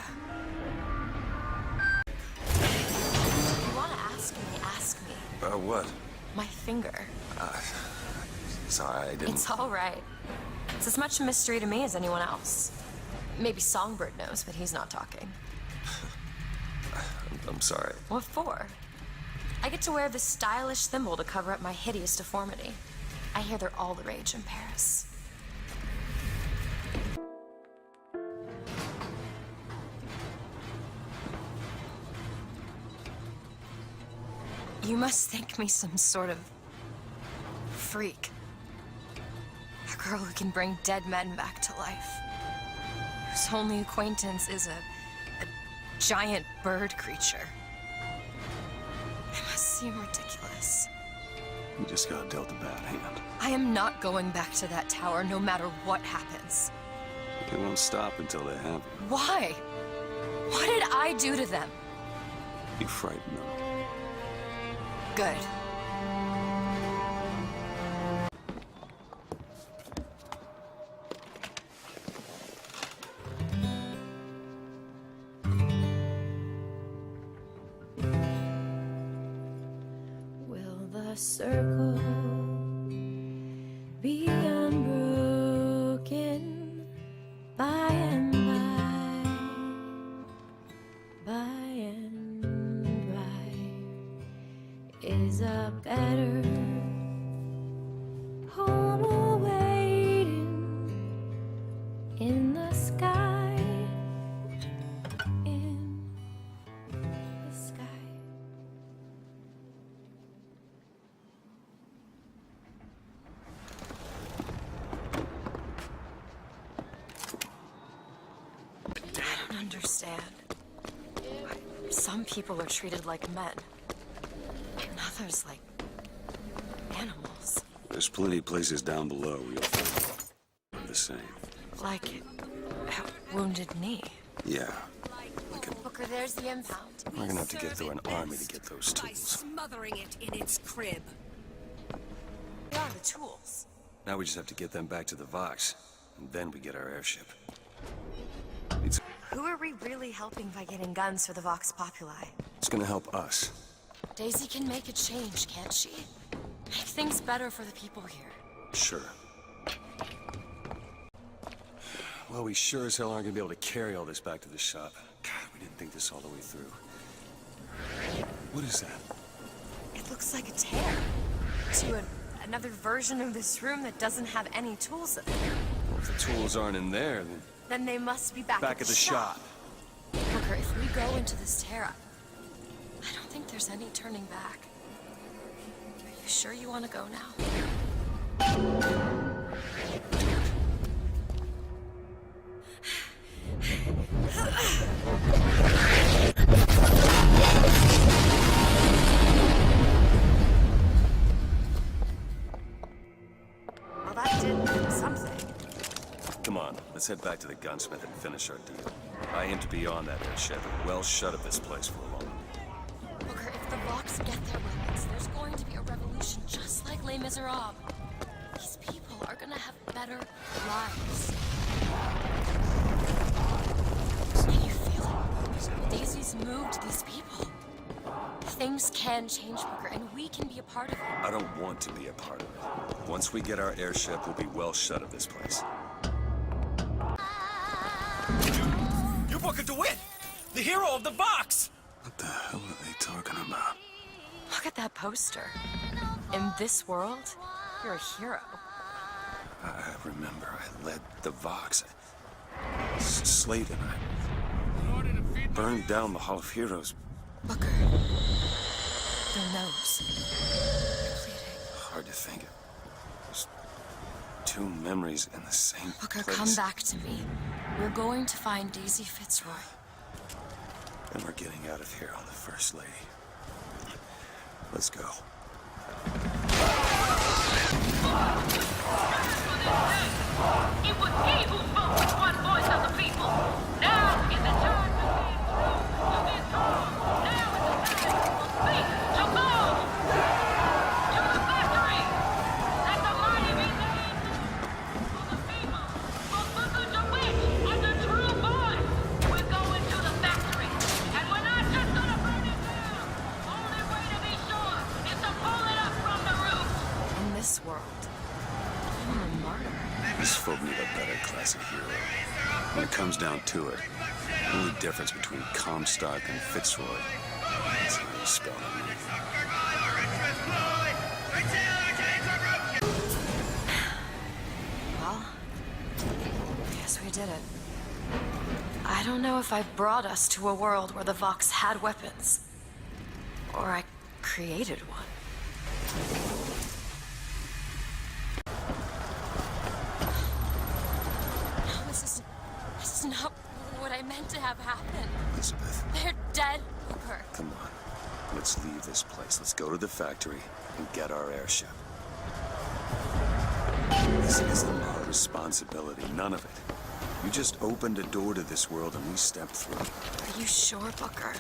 If you want to ask me, ask me. About what? My finger. Sorry, I didn't... It's all right. It's as much a mystery to me as anyone else. Maybe Songbird knows, but he's not talking. I'm sorry. What for? I get to wear this stylish thimble to cover up my hideous deformity. I hear they're all the rage in Paris. You must think me some sort of freak. A girl who can bring dead men back to life. Whose only acquaintance is a giant bird creature. It must seem ridiculous. You just got dealt a bad hand. I am not going back to that tower no matter what happens. They won't stop until they have you. Why? What did I do to them? You frighten them. Good. Will the circle be unbroken by and by? By and by is a better home awaiting in the sky. In the sky. understand. Some people are treated like men, and others like animals. There's plenty of places down below where you'll find the same. Like a wounded knee. Yeah. Booker, there's the impound. We're gonna have to get through an army to get those By tools. smothering it in its crib. They are the tools. Now we just have to get them back to the Vox, and then we get our airship. Who are we really helping by getting guns for the Vox Populi? It's gonna help us. Daisy can make a change, can't she? Make things better for the people here. Sure. Well, we sure as hell aren't gonna be able to carry all this back to the shop. God, we didn't think this all the way through. What is that? It looks like a tear to another version of this room that doesn't have any tools in it. Well, if the tools aren't in there, Then they must be back at the shop. Booker, if we go into this tear, I don't think there's any turning back. Are you sure you want to go now? Well, that did something. Come on, let's head back to the gunsmith and finish our deal. I aim to be on that airship and well shut of this place for a moment. Booker, if the Vox get their weapons, there's going to be a revolution just like Les Miserables. These people are gonna have better lives. Can you feel it? Daisy's moved these people. Things can change, Booker, and we can be a part of it. I don't want to be a part of it. Once we get our airship, we'll be well shut of this place. You're Booker DeWitt, the hero of the Vox! What the hell are they talking about? Look at that poster. In this world, you're a hero. I remember I led the Vox. Slade and I burned down the Hall of Heroes. Booker. Their nose. Hard to think of. There's two memories in the same Booker, place. come back to me. We're going to find Daisy Fitzroy. And we're getting out of here on the First Lady. Let's go. It was he who spoke with one voice of the people. Now is the time to be told. Now is the time to speak, to go to the factory. Let the mighty be named for the people, for Booker DeWitt and the true voice. We're going to the factory, and we're not just gonna burn it down. Only way to be sure is to pull it up from the roof. In this world, I'm a martyr. These folk need a better class of hero. When it comes down to it, the only difference between Comstock and Fitzroy is how you spell their name. Well, I guess we did it. I don't know if I brought us to a world where the Vox had weapons, or I created one. No, this is not what I meant to have happen. Elizabeth, They're dead, Booker. come on. Let's leave this place. Let's go to the factory and get our airship. This isn't our responsibility, none of it. You just opened a door to this world and we stepped through. Are you sure, Booker?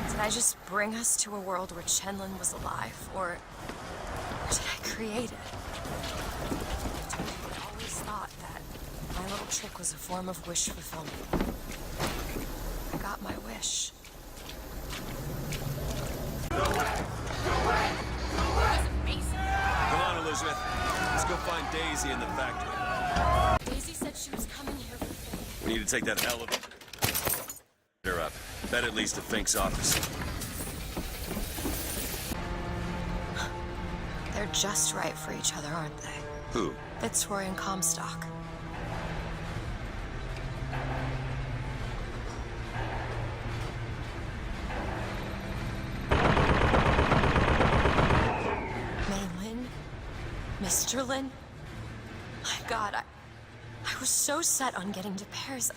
Did I just bring us to a world where Chenlin was alive, or did I create it? I always thought that my little trick was a form of wish fulfillment. I got my wish. Come on, Elizabeth. Let's go find Daisy in the factory. Daisy said she was coming here for Fink. We need to take that elevator. Get her up. That at least to Fink's office. They're just right for each other, aren't they? Who? Fitzroy and Comstock. Maylin? Mr. Lin? My God, I was so set on getting to Paris.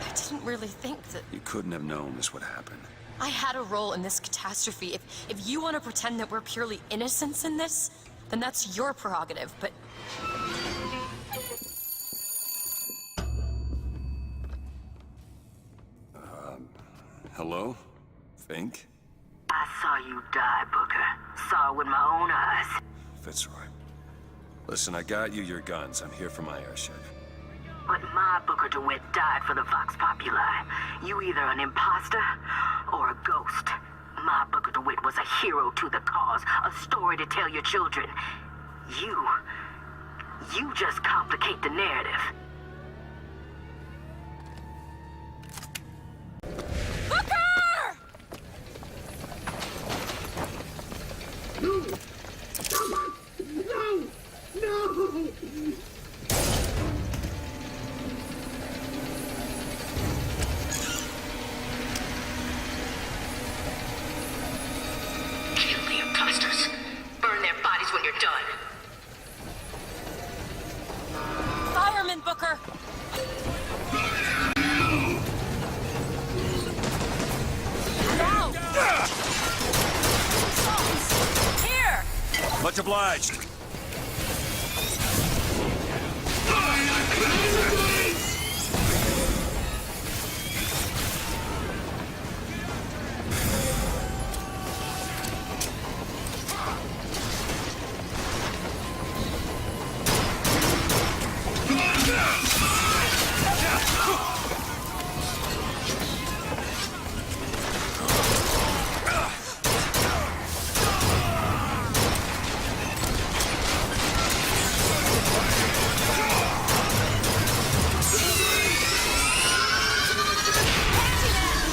I didn't really think that You couldn't have known this would happen. I had a role in this catastrophe. If you want to pretend that we're purely innocents in this, then that's your prerogative, but... Hello? Fink? I saw you die, Booker. Saw it with my own eyes. Fitzroy. Listen, I got you your guns. I'm here for my airship. But my Booker DeWitt died for the Vox Populi. You either an imposter or a ghost. My Booker DeWitt was a hero to the cause, a story to tell your children. You just complicate the narrative. Kill the imposters. Burn their bodies when you're done. Fireman, Booker! Now! Here! Much obliged.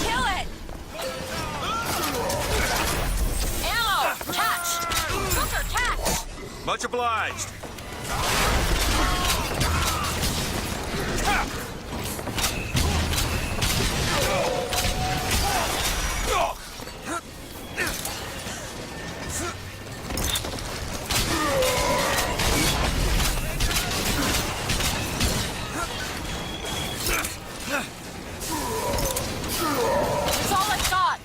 Kill it! Ammo! Catch! Booker, catch! Much obliged. It's all I've got!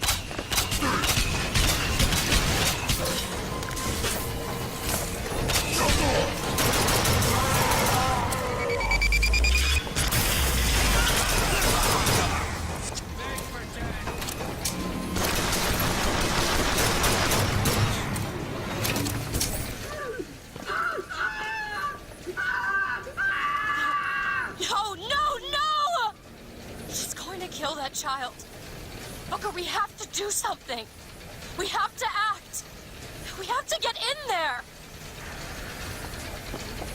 No, no, no! She's going to kill that child. Booker, we have to do something. We have to act. We have to get in there.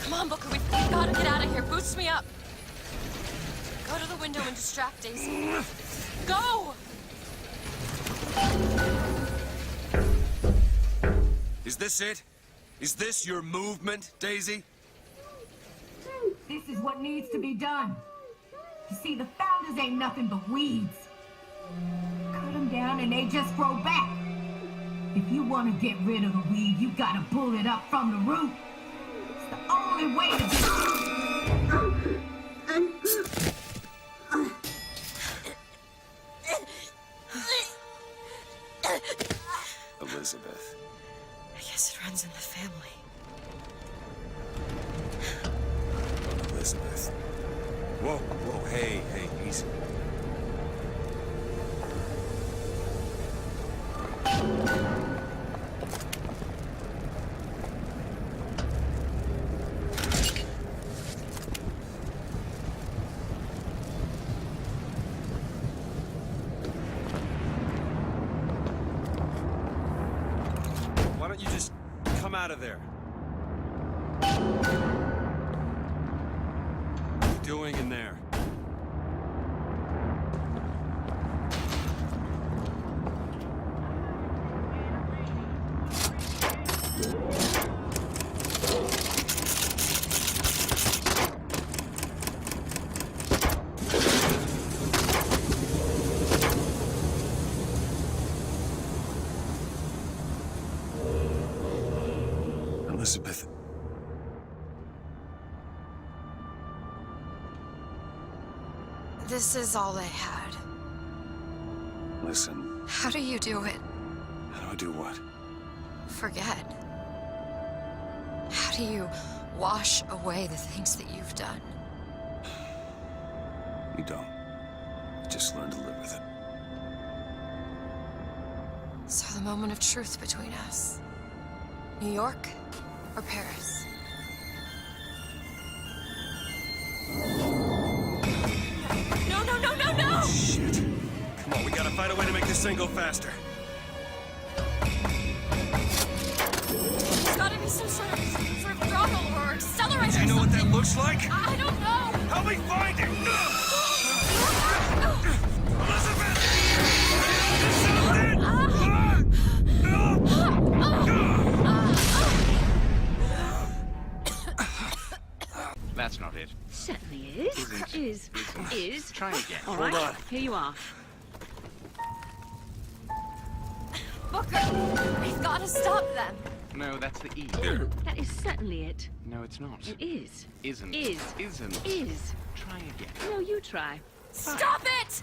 Come on, Booker, we've got to get out of here. Boost me up. Go to the window and distract Daisy. Go! Is this it? Is this your movement, Daisy? This is what needs to be done. You see, the founders ain't nothing but weeds. Cut them down and they just grow back. If you want to get rid of the weed, you gotta pull it up from the root. It's the only way to get... Elizabeth. I guess it runs in the family. Elizabeth. Whoa, whoa, hey, easy. Why don't you just come out of there? What are you doing in there? Elizabeth. This is all I had. Listen, How do you do it? how do I do what? Forget. How do you wash away the things that you've done? You don't. You just learn to live with it. So the moment of truth between us. New York or Paris? No, no, no, no, no! Shit. Come on, we gotta find a way to make this thing go faster. There's gotta be some sort of throttle or accelerator. Do you know what that looks like? I don't know. Help me find it! Elizabeth! That's not it. Certainly is. Is. Try again. All Hold right. on. Here you are. Booker, we've gotta stop them. No, that's the E. That is certainly it. No, it's not. It is. Isn't. Is. Isn't. Is. Try again. No, you try. Stop it!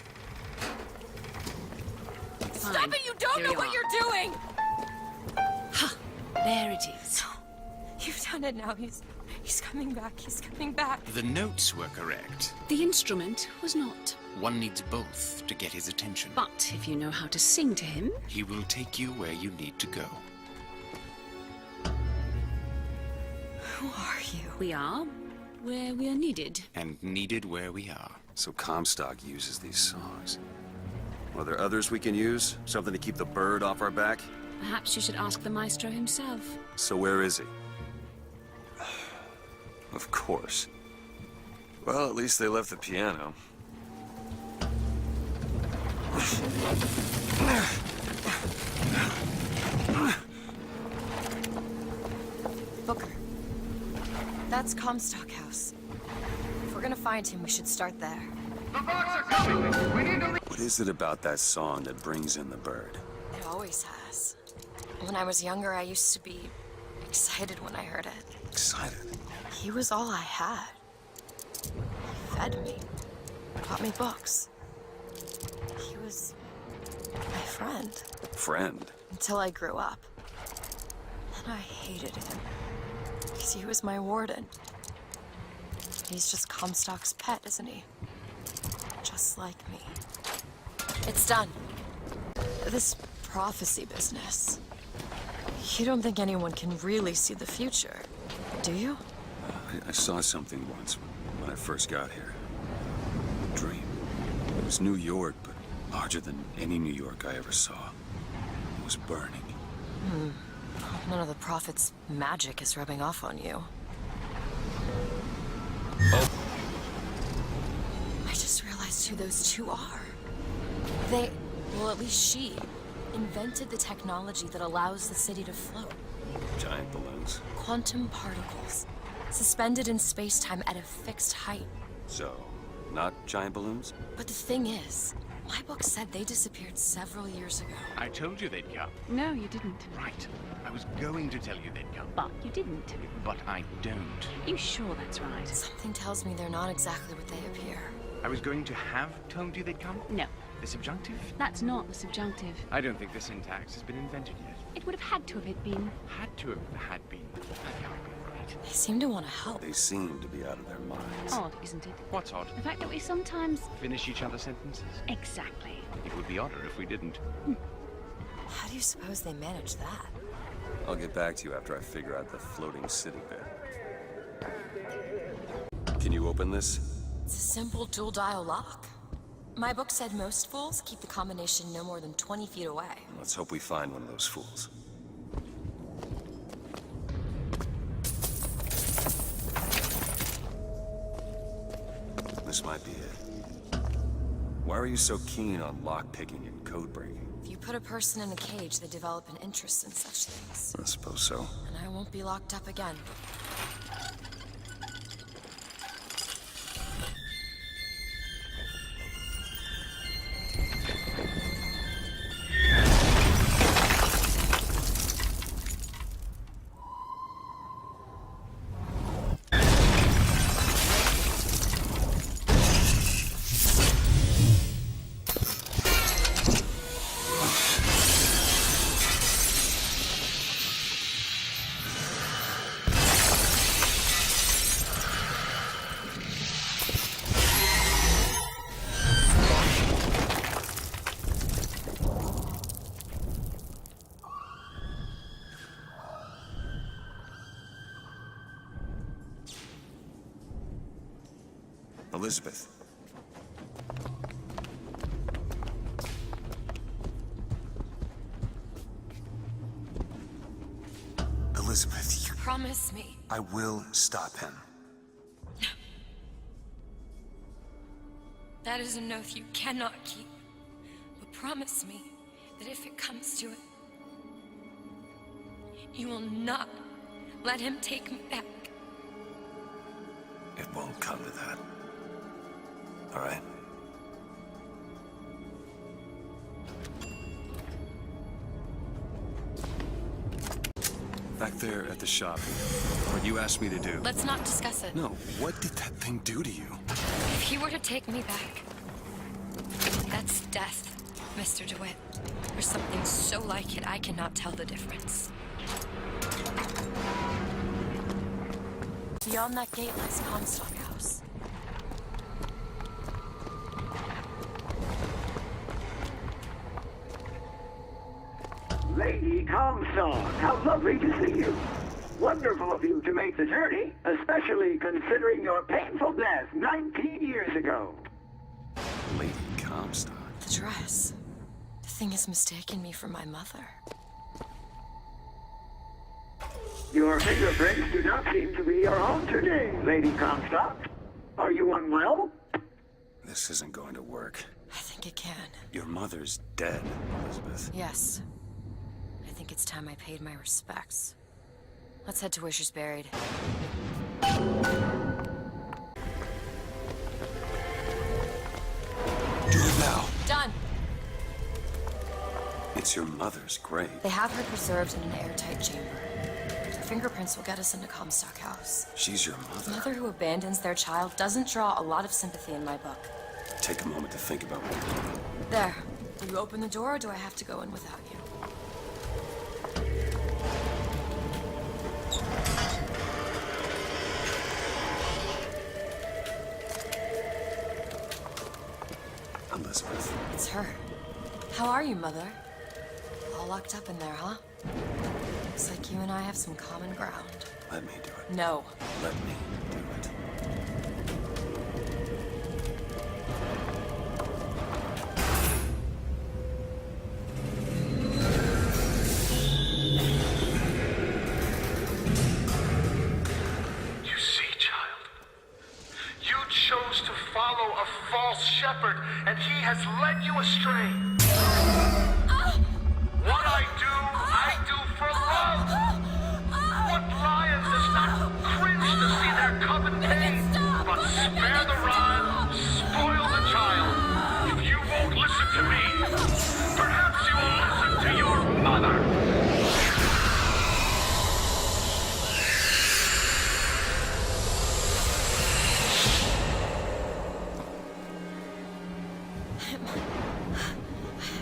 Stop it! You don't Here know you what are. you're doing! There it is. You've done it now. He's coming back. He's coming back. The notes were correct. The instrument was not. One needs both to get his attention. But if you know how to sing to him, He will take you where you need to go. Who are you? we are where we are needed. And needed where we are. So Comstock uses these songs. Are there others we can use? Something to keep the bird off our back? Perhaps you should ask the maestro himself. So where is he? Of course. Well, at least they left the piano. Booker. That's Comstock House. If we're gonna find him, we should start there. What is it about that song that brings in the bird? It always has. When I was younger, I used to be excited when I heard it. Excited? He was all I had. He fed me, bought me books. He was my friend. Friend? Until I grew up. Then I hated him. Because he was my warden. He's just Comstock's pet, isn't he? Just like me. It's done. This prophecy business. You don't think anyone can really see the future, do you? I saw something once when I first got here. A dream. It was New York, but larger than any New York I ever saw. It was burning. None of the prophet's magic is rubbing off on you. I just realized who those two are. They, well, at least she, invented the technology that allows the city to float. Giant balloons. Quantum particles, suspended in space-time at a fixed height. So, not giant balloons? But the thing is, my book said they disappeared several years ago. I told you they'd come. No, you didn't. Right. I was going to tell you they'd come. But you didn't. But I don't. You sure that's right? Something tells me they're not exactly what they appear. I was going to have told you they'd come? No. The subjunctive? That's not the subjunctive. I don't think the syntax has been invented yet. It would have had to have it been. Had to have had been. That can't be right. They seem to want to help. They seem to be out of their minds. Odd, isn't it? What's odd? The fact that we sometimes... Finish each other's sentences? Exactly. It would be odder if we didn't. How do you suppose they manage that? I'll get back to you after I figure out the floating city bit. Can you open this? It's a simple dual-dial lock. My book said most fools keep the combination no more than 20 feet away. Let's hope we find one of those fools. This might be it. Why are you so keen on lock-picking and code-breaking? If you put a person in a cage, they develop an interest in such things. I suppose so. And I won't be locked up again. Elizabeth. Elizabeth, you... Promise me. I will stop him. That is an oath you cannot keep. But promise me that if it comes to it, you will not let him take me back. It won't come to that. All right? Back there at the shop, what you asked me to do. Let's not discuss it. No, what did that thing do to you? If he were to take me back, that's death, Mr. DeWitt. There's something so like it, I cannot tell the difference. Beyond that gate lies Comstock House. Lady Comstock, how lovely to see you. Wonderful of you to make the journey, especially considering your painful death 19 years ago. Lady Comstock? The dress. The thing has mistaken me for my mother. Your fingerprints do not seem to be your own today, Lady Comstock. Are you unwell? This isn't going to work. I think it can. Your mother's dead, Elizabeth. Yes. I think it's time I paid my respects. Let's head to where she's buried. Do it now. Done. It's your mother's grave. They have her preserved in an airtight chamber. Her fingerprints will get us into Comstock House. She's your mother. A mother who abandons their child doesn't draw a lot of sympathy in my book. Take a moment to think about what you're doing. There. Will you open the door, or do I have to go in without you? Elizabeth. It's her. How are you, Mother? All locked up in there, huh? Looks like you and I have some common ground. Let me do it. No. Let me do it. You see, child, you chose to follow a false shepherd, and he has led you astray. What I do for love. What lion does not cringe to see their coven pain? But spare the rod, spoil the child. If you won't listen to me, perhaps you will listen to your mother.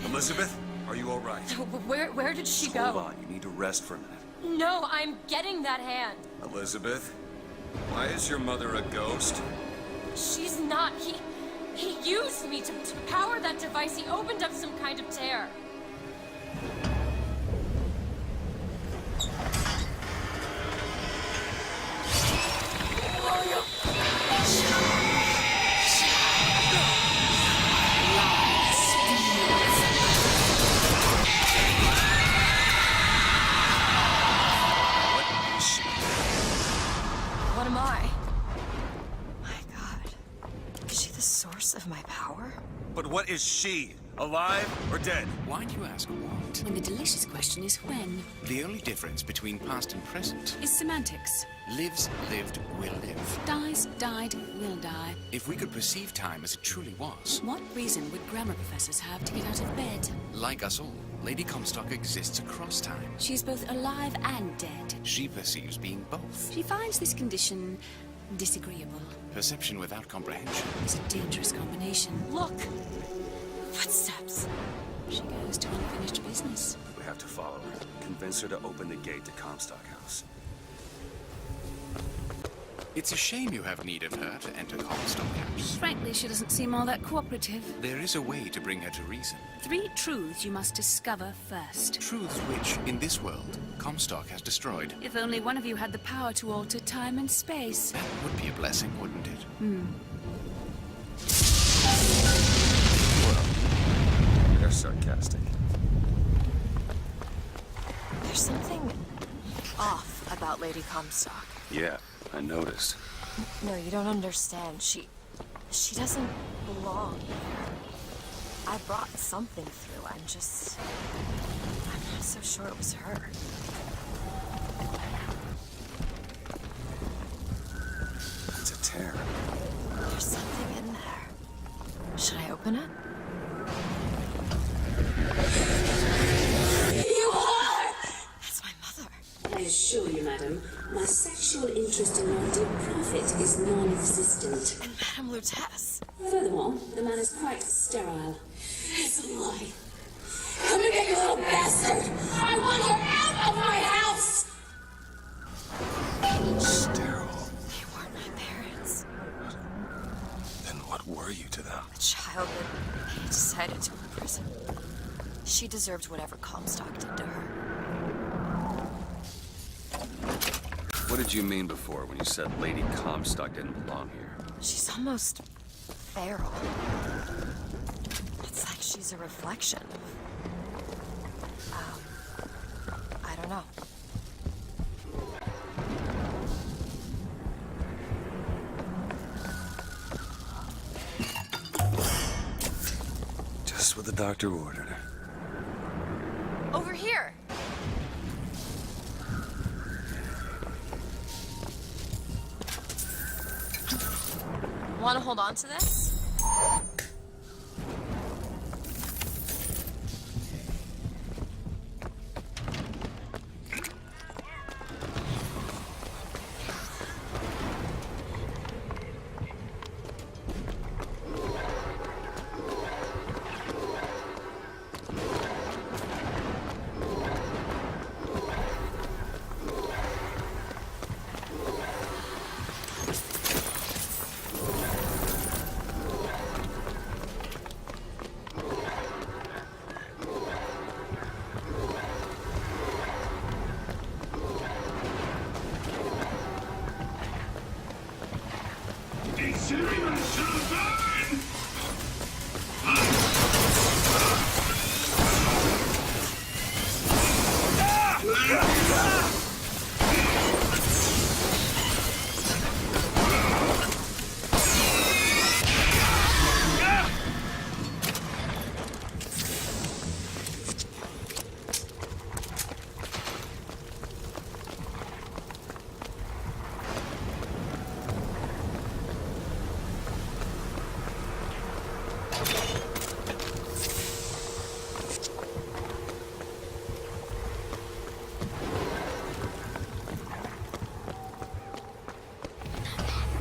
Elizabeth, are you all right? Where did she Hold go? on, you need to rest for a minute. No, I'm getting that hand. Elizabeth, why is your mother a ghost? She's not. He used me to power that device. He opened up some kind of tear. What am I? My God. Is she the source of my power? But what is she? Alive or dead? Why do you ask what? When the delicious question is when. The only difference between past and present Is semantics. lives, lived, will live. Dies, died, will die. If we could perceive time as it truly was, What reason would grammar professors have to get out of bed? like us all, Lady Comstock exists across time. She's both alive and dead. She perceives being both. She finds this condition disagreeable. Perception without comprehension. It's a dangerous combination. Look! Footsteps. She goes to unfinished business. We have to follow her. Convince her to open the gate to Comstock House. It's a shame you have need of her to enter Comstock House. Frankly, she doesn't seem all that cooperative. There is a way to bring her to reason. 3 truths you must discover first. Truths which, in this world, Comstock has destroyed. If only one of you had the power to alter time and space. That would be a blessing, wouldn't it? Well, they're sarcastic. There's something off about Lady Comstock. Yeah, I noticed. No, you don't understand. She doesn't belong here. I brought something through. I'm not so sure it was her. It's a tear. There's something in there. Should I open it? You are! That's my mother. I assure you, madam, my sexual interest in your dear prophet is non-existent. And Madame Lutece. Furthermore, the man is quite sterile. It's a lie. Come here, you little bastard! I want you out of my house! Sterile. They weren't my parents. Then what were you to them? A child that he decided to imprison. She deserved whatever Comstock did to her. What did you mean before when you said Lady Comstock didn't belong here? She's almost feral. It's like she's a reflection of... I don't know. Just what the doctor ordered. Over here! Want to hold on to this?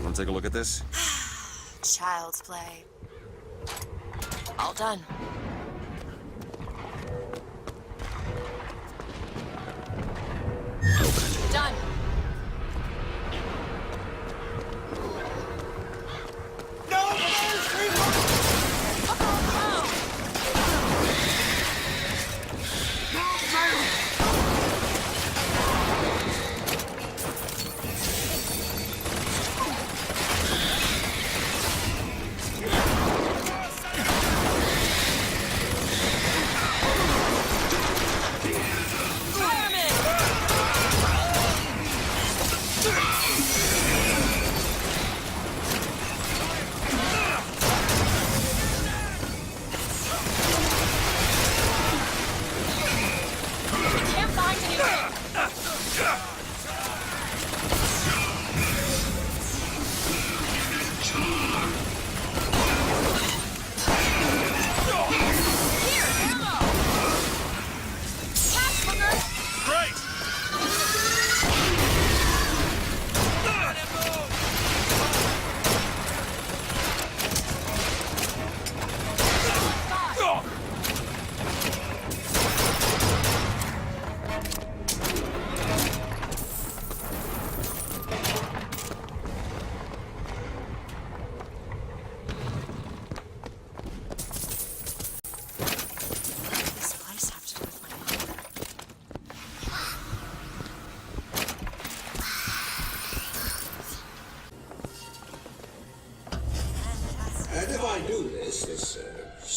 Want to take a look at this? Child's play. All done. Done.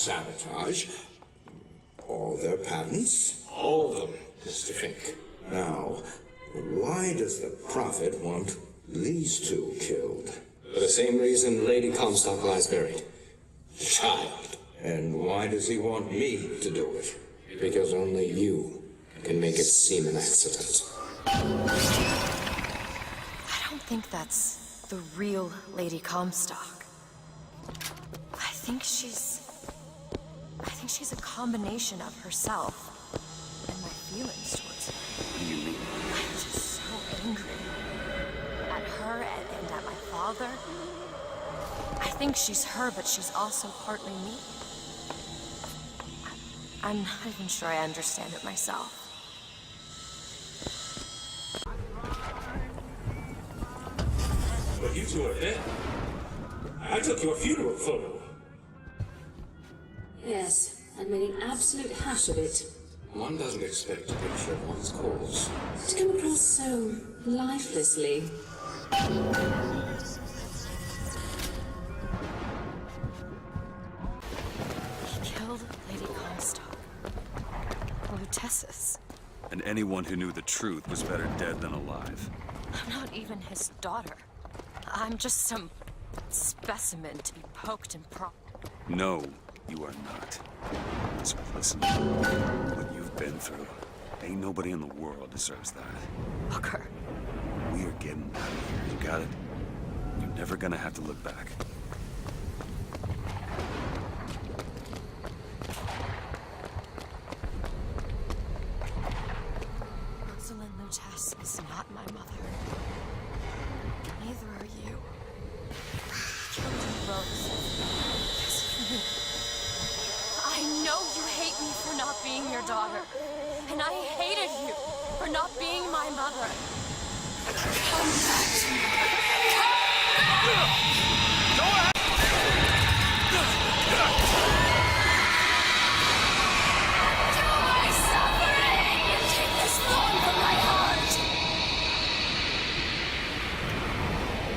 sabotage all their patents. All of them, Mr. Fink. Now, why does the Prophet want these two killed? For the same reason Lady Comstock lies buried. Child. And why does he want me to do it? Because only you can make it seem an accident. I don't think that's the real Lady Comstock. I think she's a combination of herself and my feelings towards her. What do you mean? I'm just so angry at her and at my father. I think she's her, but she's also partly me. I'm not even sure I understand it myself. But you two are dead. I took your funeral photo. Yes, and made an absolute hash of it. One doesn't expect a picture of one's cause To come across so lifelessly. He killed Lady Comstock. Lutesis. And anyone who knew the truth was better dead than alive. I'm not even his daughter. I'm just some specimen to be poked and prodded. No, you are not. So listen, what you've been through, ain't nobody in the world deserves that. Booker. We are getting out of here, you got it? You're never gonna have to look back. Rosalind Lutess is not my mother. Neither are you. Killed you both. Because of me. I know you hate me for not being your daughter. And I hated you for not being my mother. Come back to me.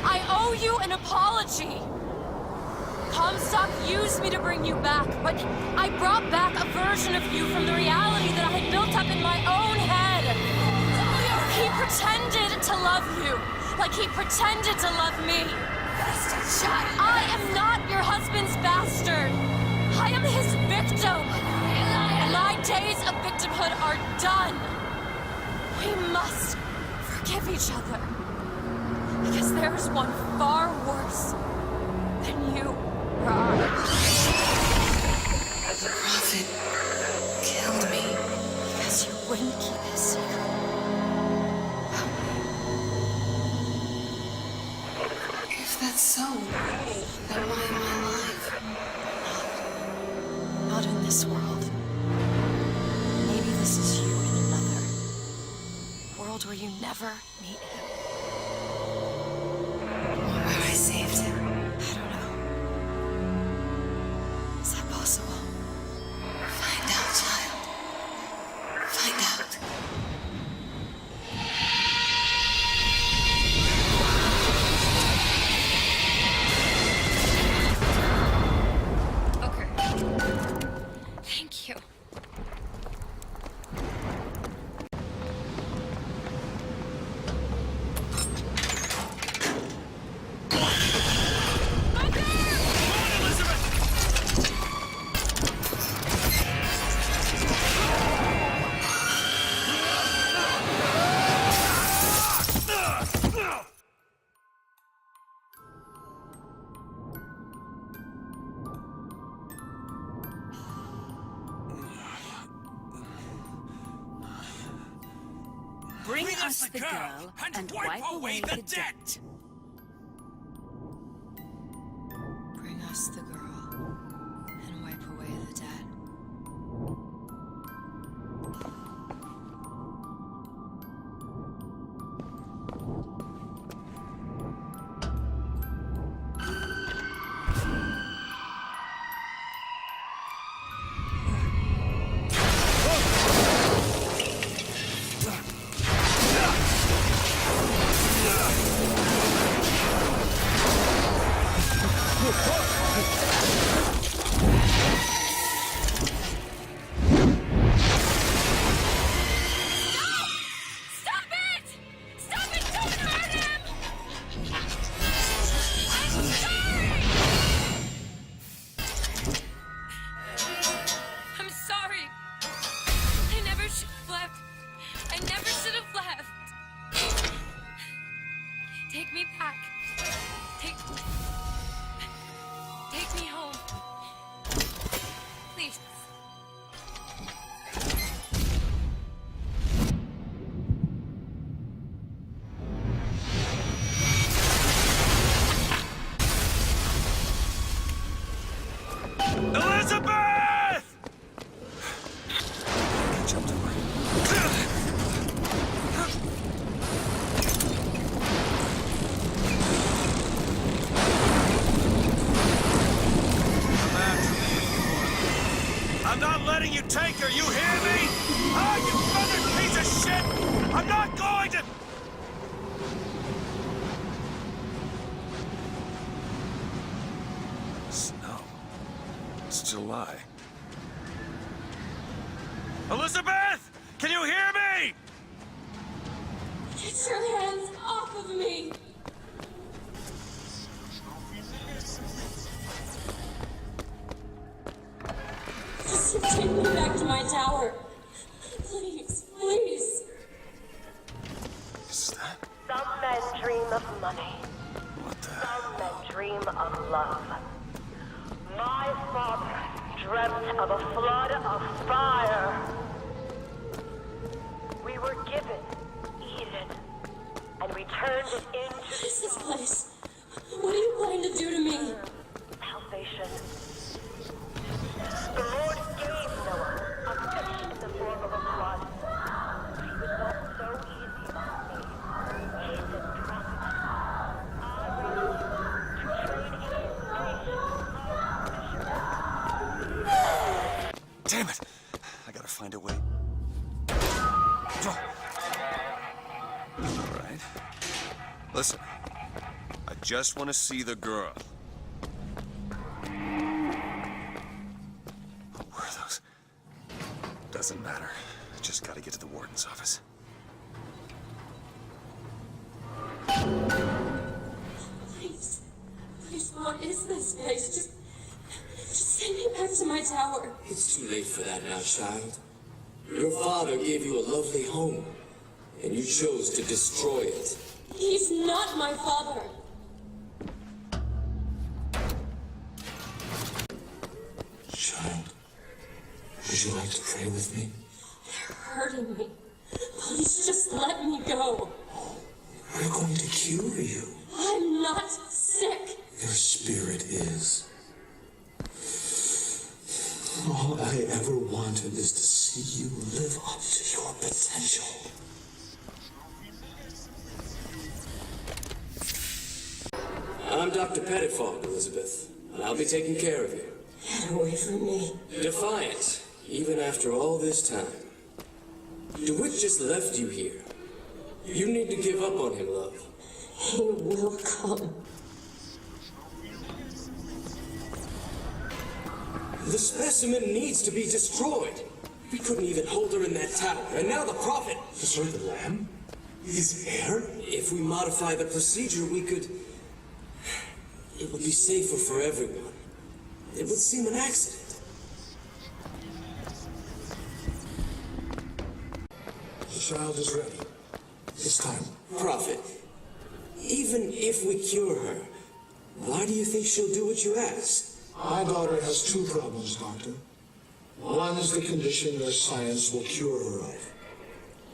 I owe you an apology. Comstock used me to bring you back, but I brought back a version of you from the reality that I had built up in my own head. He pretended to love you, like he pretended to love me. I am not your husband's bastard. I am his victim. My days of victimhood are done. We must forgive each other. Because there's one far worse than you or I. The Prophet killed me. Because you wouldn't keep his secret. If that's so, then why am I alive? Not in this world. Maybe this is you in another. World where you never meet him. Where I saved him. I don't know. Is that possible? Find out, child. Find out. Okay. Thank you. Bring us the girl and wipe away the debt. Bring us the girl and wipe away the debt. I'm not going to... Snow. It's July. Elizabeth! Can you hear me? Get your hands off of me! Just take me back to my tower. Please, please. Is that... Some men dream of money. What the... Some men dream of love. My father dreamt of a flood of fire. We were given Eden, and we turned it into... What is this place? What are you planning to do to me? salvation. The Lord gave Noah a fish in the form of a flood. He was not so easy about me. He is a prophet. I raised you to train in his nation. Damn it! I gotta find a way. All right. Listen. I just want to see the girl. What were those? Doesn't matter. I just gotta get to the warden's office. Please. Please, what is this place? Just send me back to my tower. It's too late for that now, child. Your father gave you a lovely home, and you chose to destroy it. He's not my father. Child, would you like to pray with me? You're hurting me. Please just let me go. We're going to cure you. I'm not sick. Your spirit is. All I ever wanted is to see you live up to your potential. I'm Dr. Pettifog, Elizabeth, and I'll be taking care of you. Get away from me. Defiant, even after all this time. DeWitt just left you here. You need to give up on him, love. He will come. The specimen needs to be destroyed. We couldn't even hold her in that tower, and now the prophet... Sorry, the lamb? His heir? If we modify the procedure, we could... It would be safer for everyone. It would seem an accident. The child is ready. It's time. Prophet, even if we cure her, why do you think she'll do what you ask? My daughter has two problems, Doctor. One is the condition your science will cure her of.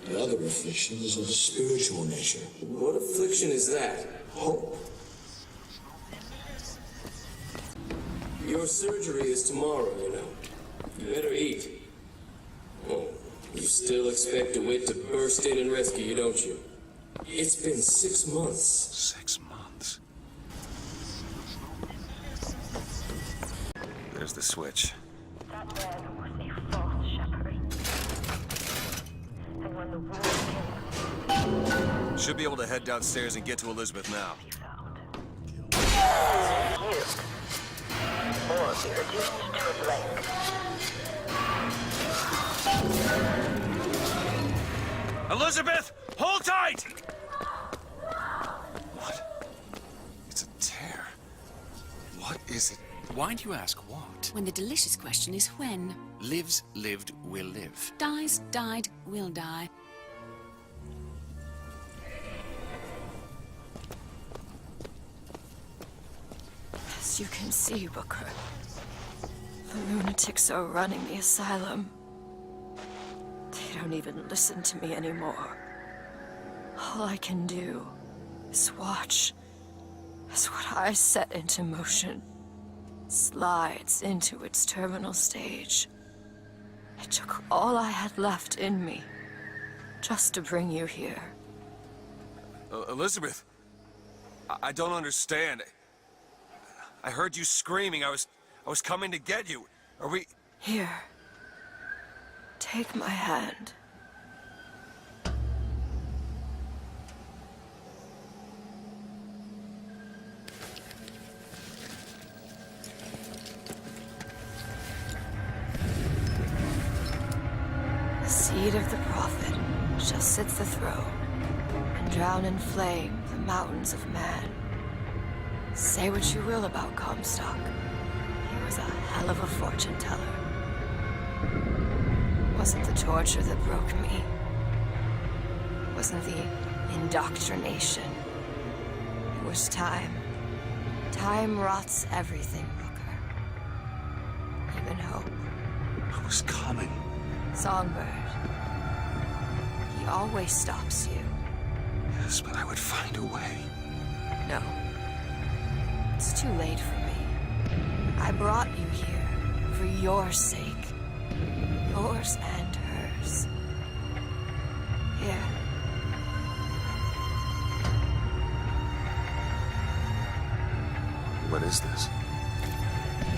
The other affliction is of a spiritual nature. What affliction is that? Hope. Your surgery is tomorrow, you know. You better eat. Oh, you still expect DeWitt to burst in and rescue you, don't you? It's been 6 months. 6 months? There's the switch. That man was a false shepherd. And when the wound came, Should be able to head downstairs and get to Elizabeth now. you. Or be reduced to a blank. Elizabeth, hold tight! What? It's a tear. What is it? Why do you ask what? When the delicious question is when. Lives, lived, will live. Dies, died, will die. As you can see, Booker, the lunatics are running the asylum. They don't even listen to me anymore. All I can do is watch as what I set into motion slides into its terminal stage. It took all I had left in me just to bring you here. Elizabeth, I don't understand. I heard you screaming. I was coming to get you. Are we... Here. Take my hand. prophet shall sit the throne and drown in flame the mountains of man. Say what you will about Comstock. He was a hell of a fortune teller. Wasn't the torture that broke me. Wasn't the indoctrination. It was time. Time rots everything, Booker. Even hope. I was coming. Songbird. He always stops you. Yes, but I would find a way. No. It's too late for me. I brought you here for your sake. Yours and hers. Here. What is this?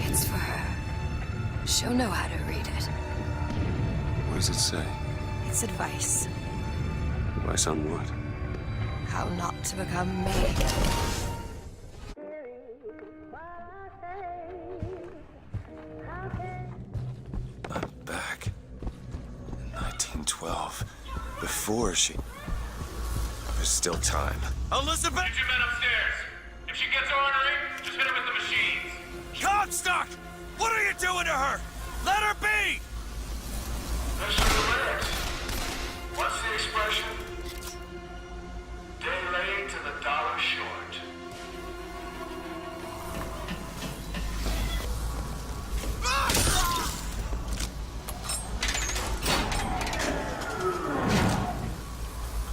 It's for her. She'll know how to read it. What does it say? It's advice. Advice on what? How not to become me. I'm back. In 1912. Before she... There's still time. Elizabeth! Get your men upstairs. If she gets ornery, just hit her with the machines. Comstock! What are you doing to her? Let her be! Mr. Relax. What's the expression? Day late to the dollar short.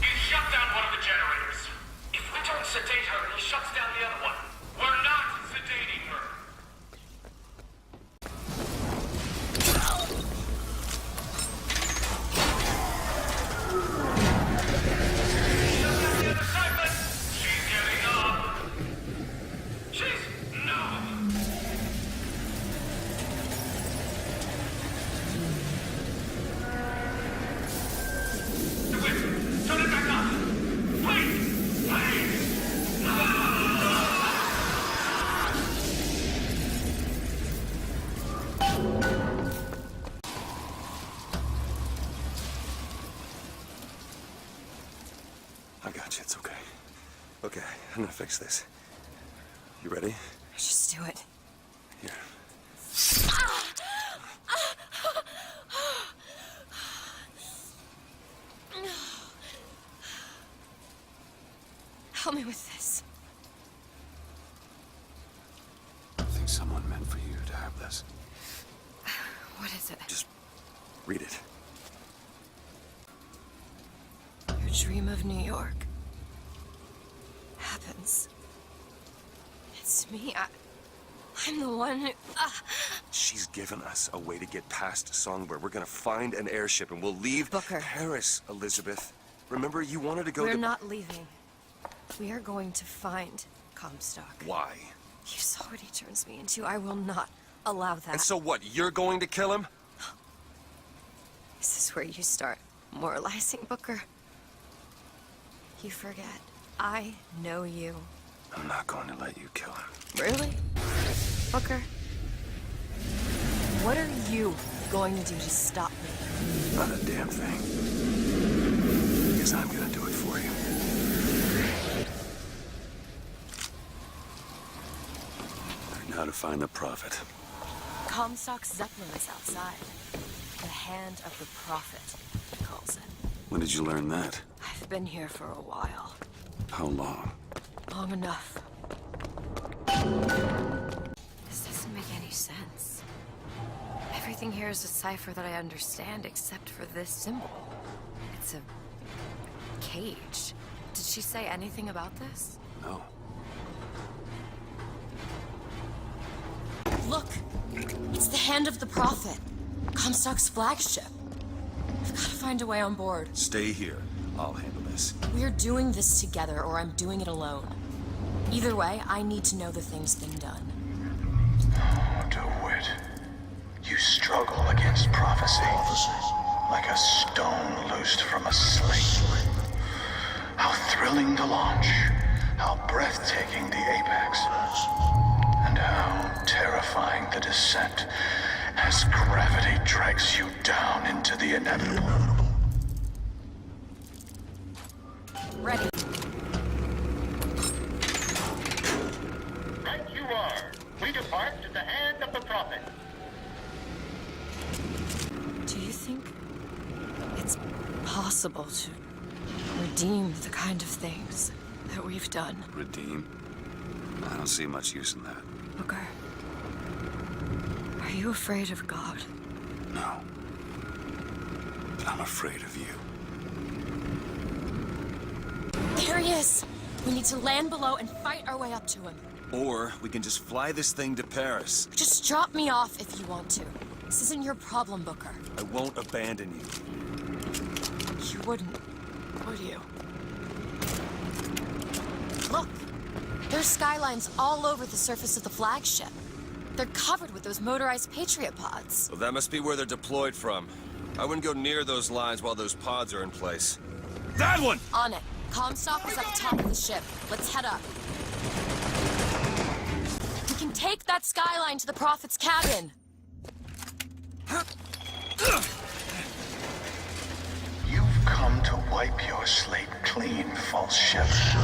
He shut down one of the generators. If we don't sedate her, he shuts down the other one. We're not sedating her. She's getting up. She's... no. Wait, turn it back on. Please, please. I got you. It's okay. Okay, I'm gonna fix this. You ready? Just do it. Here. Help me with this. I think someone meant for you to have this. What is it? Just read it. Your dream of New York happens. It's me. I'm the one who... She's given us a way to get past Songbird. We're gonna find an airship and we'll leave Paris, Elizabeth. Remember, you wanted to go We're to... not leaving. We are going to find Comstock. Why? You saw what he turns me into. I will not allow that. And so what, you're going to kill him? This is where you start moralizing, Booker. You forget. I know you. I'm not going to let you kill him. Really? Booker? What are you going to do to stop me? Not a damn thing. Because I'm gonna do it for you. Now to find the prophet. Comstock's Zeppelin is outside. The hand of the prophet, he calls it. When did you learn that? I've been here for a while. How long? Long enough. This doesn't make any sense. Everything here is a cipher that I understand except for this symbol. It's a cage. Did she say anything about this? No. Look! It's the hand of the prophet. Comstock's flagship. I've got to find a way on board. Stay here. I'll handle this. We're doing this together, or I'm doing it alone. Either way, I need to know the thing's been done. Oh, DeWitt. You struggle against prophecy. Like a stone loosed from a sling. How thrilling the launch. How breathtaking the apex. And how terrifying the descent as gravity drags you down into the inevitable. possible to redeem the kind of things that we've done. Redeem? I don't see much use in that. Booker, are you afraid of God? No. But I'm afraid of you. There he is! We need to land below and fight our way up to him. Or we can just fly this thing to Paris. Just drop me off if you want to. This isn't your problem, Booker. I won't abandon you. You wouldn't, would you? Look! There's skylines all over the surface of the flagship. They're covered with those motorized Patriot pods. Well, that must be where they're deployed from. I wouldn't go near those lines while those pods are in place. That one! On it. Comstock is at the top of the ship. Let's head up. We can take that skyline to the Prophet's cabin. You've come to wipe your slate clean, false shepherd.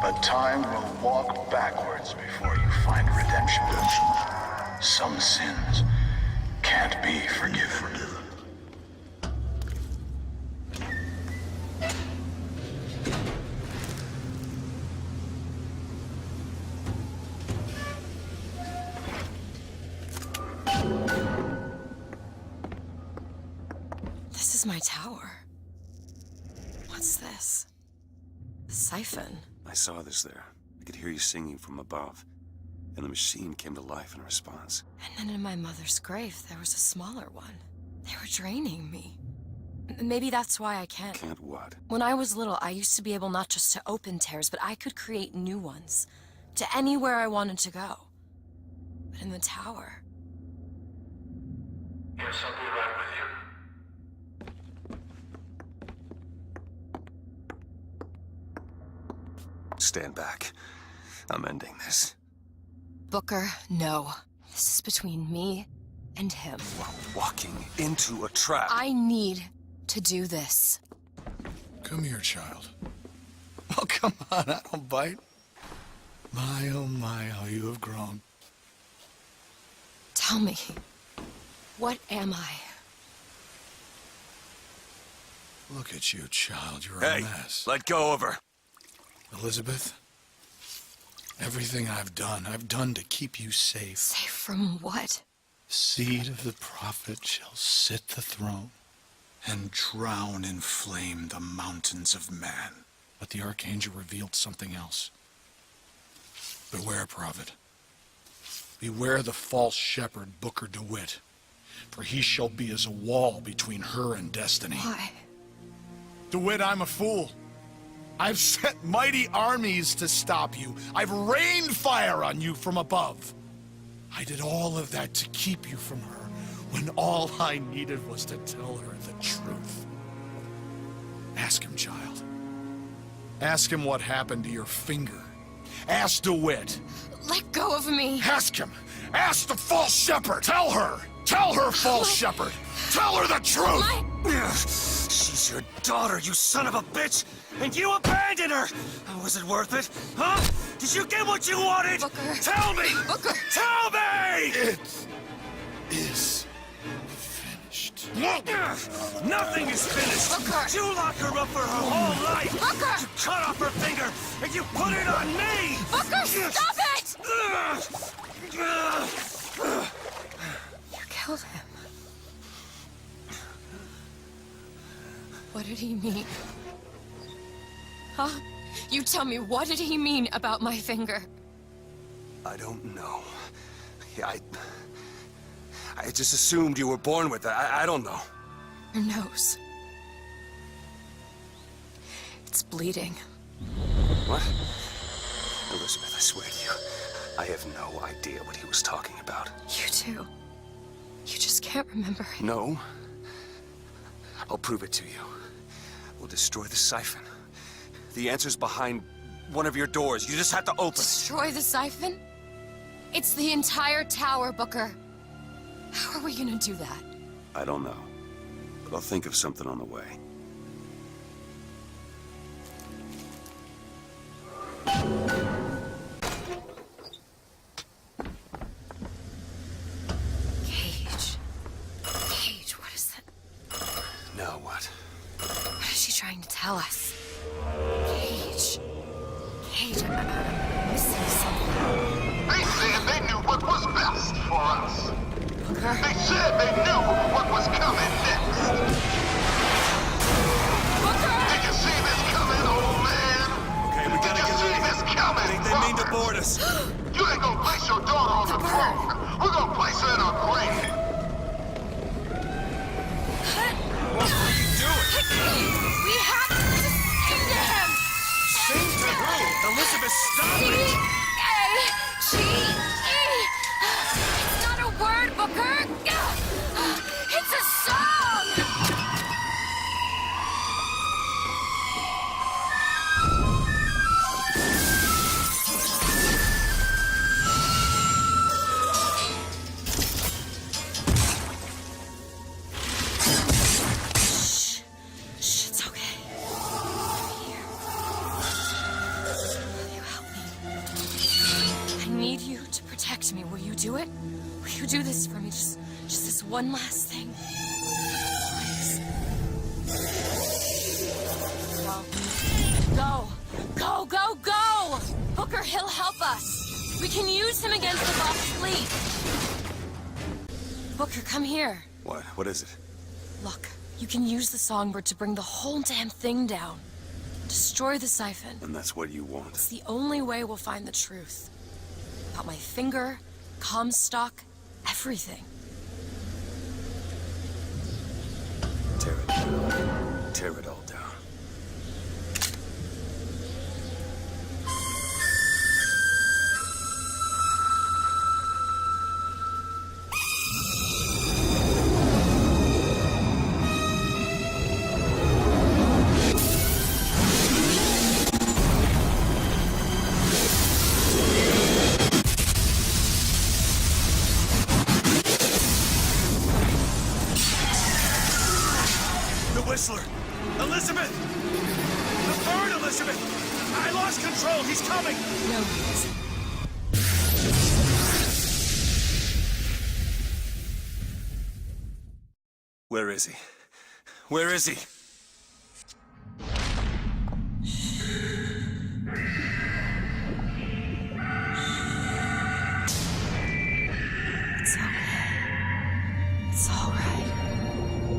But time will walk backwards before you find redemption. Some sins can't be forgiven. This is my tower. What's this? A siphon. I saw this there. I could hear you singing from above. And the machine came to life in response. And then in my mother's grave, there was a smaller one. They were draining me. Maybe that's why I can't. Can't what? When I was little, I used to be able not just to open tears, but I could create new ones. To anywhere I wanted to go. But in the tower... Yes, I'll be right with you. Stand back. I'm ending this. Booker, no. This is between me and him. We're walking into a trap. I need to do this. Come here, child. Oh, come on, I don't bite. My, oh my, how you have grown. Tell me, what am I? Look at you, child. You're Hey, a mess. let go of her. Elizabeth, everything I've done to keep you safe. Safe from what? Seed of the prophet shall sit the throne and drown in flame the mountains of man. But the archangel revealed something else. Beware, prophet. Beware the false shepherd, Booker DeWitt. For he shall be as a wall between her and destiny. Why? DeWitt, I'm a fool. I've sent mighty armies to stop you. I've rained fire on you from above. I did all of that to keep you from her, when all I needed was to tell her the truth. Ask him, child. Ask him what happened to your finger. Ask DeWitt. Let go of me. Ask him. Ask the false shepherd. Tell her. Tell her, false shepherd. Tell her the truth. She's your daughter, you son of a bitch! And you abandoned her! Was it worth it? Huh? Did you get what you wanted? Booker. Tell me! Booker. Tell me! It is finished. Nothing is finished! Booker. You locked her up for her whole life! Booker. You cut off her finger, and you put it on me! Booker, stop it! You killed him. What did he mean? Huh? You tell me, what did he mean about my finger? I don't know. I just assumed you were born with it. I don't know. Your nose. It's bleeding. What? Elizabeth, I swear to you, I have no idea what he was talking about. You too. You just can't remember it. No. I'll prove it to you. We'll destroy the siphon. The answer's behind one of your doors. You just have to open it. Destroy the siphon? It's the entire tower, Booker. How are we gonna do that? I don't know. But I'll think of something on the way. Cage. Cage, what is that? Now what? she trying to tell us? Cage. Cage, I'm missing something. They said they knew what was best for us. Booker? They said they knew what was coming next. Booker! Did you see this coming, old man? Okay, we gotta Did you see this coming, They mean to board us. You ain't gonna place your daughter on the throne. We're gonna place her in her grave. What are you doing? We have to sing to him! Sing to who? Elizabeth, stop it! C-A-G-E! It's not a word, Booker! It's a song! Shh, it's okay. I'm here. Will you help me? I need you to protect me. Will you do it? Will you do this for me? Just this one last thing. Please. Go. Go, go, go! Booker, he'll help us. We can use him against the Vox fleet. Booker, come here. What is it? Look, you can use the songbird to bring the whole damn thing down. Destroy the siphon. And that's what you want. It's the only way we'll find the truth. About my finger, Comstock, everything. Tear it down. Tear it all down. Whistler! Elizabeth! The bird, Elizabeth! I lost control! He's coming! No, he isn't. Where is he? Where is he? It's okay. It's all right.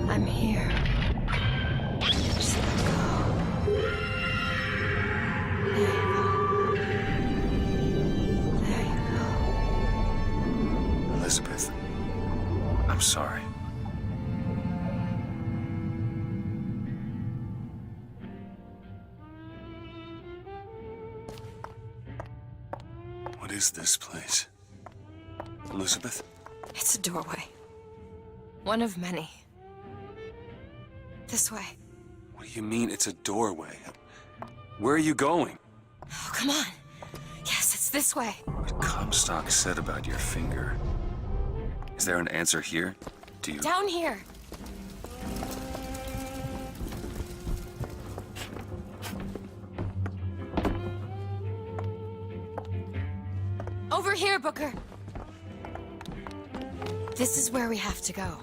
I'm here. Just let go. There you go. There you go. Elizabeth, I'm sorry. What is this place? Elizabeth? It's a doorway. One of many. This way. What do you mean it's a doorway? Where are you going? Oh, come on. Yes, it's this way. What Comstock said about your finger. Is there an answer here? Do you... Down here. Over here, Booker. This is where we have to go.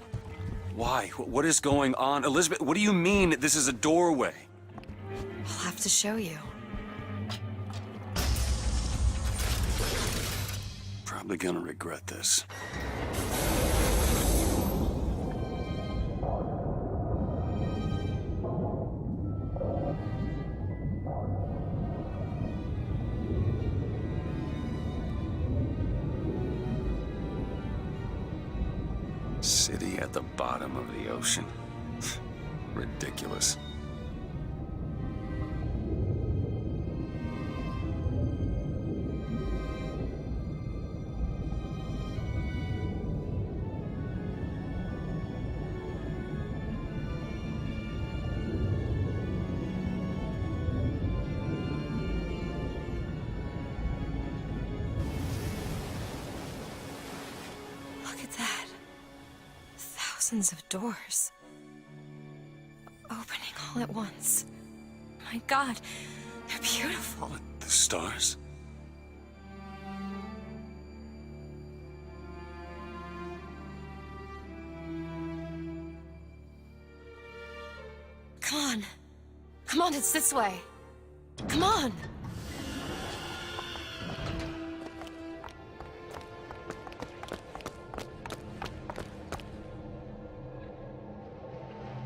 Why? What is going on? Elizabeth, what do you mean this is a doorway? I'll have to show you. Probably gonna regret this. City at the bottom of the ocean. Ridiculous. Look at that. Thousands of doors. Opening all at once. My God, they're beautiful. The stars? Come on. Come on, it's this way. Come on.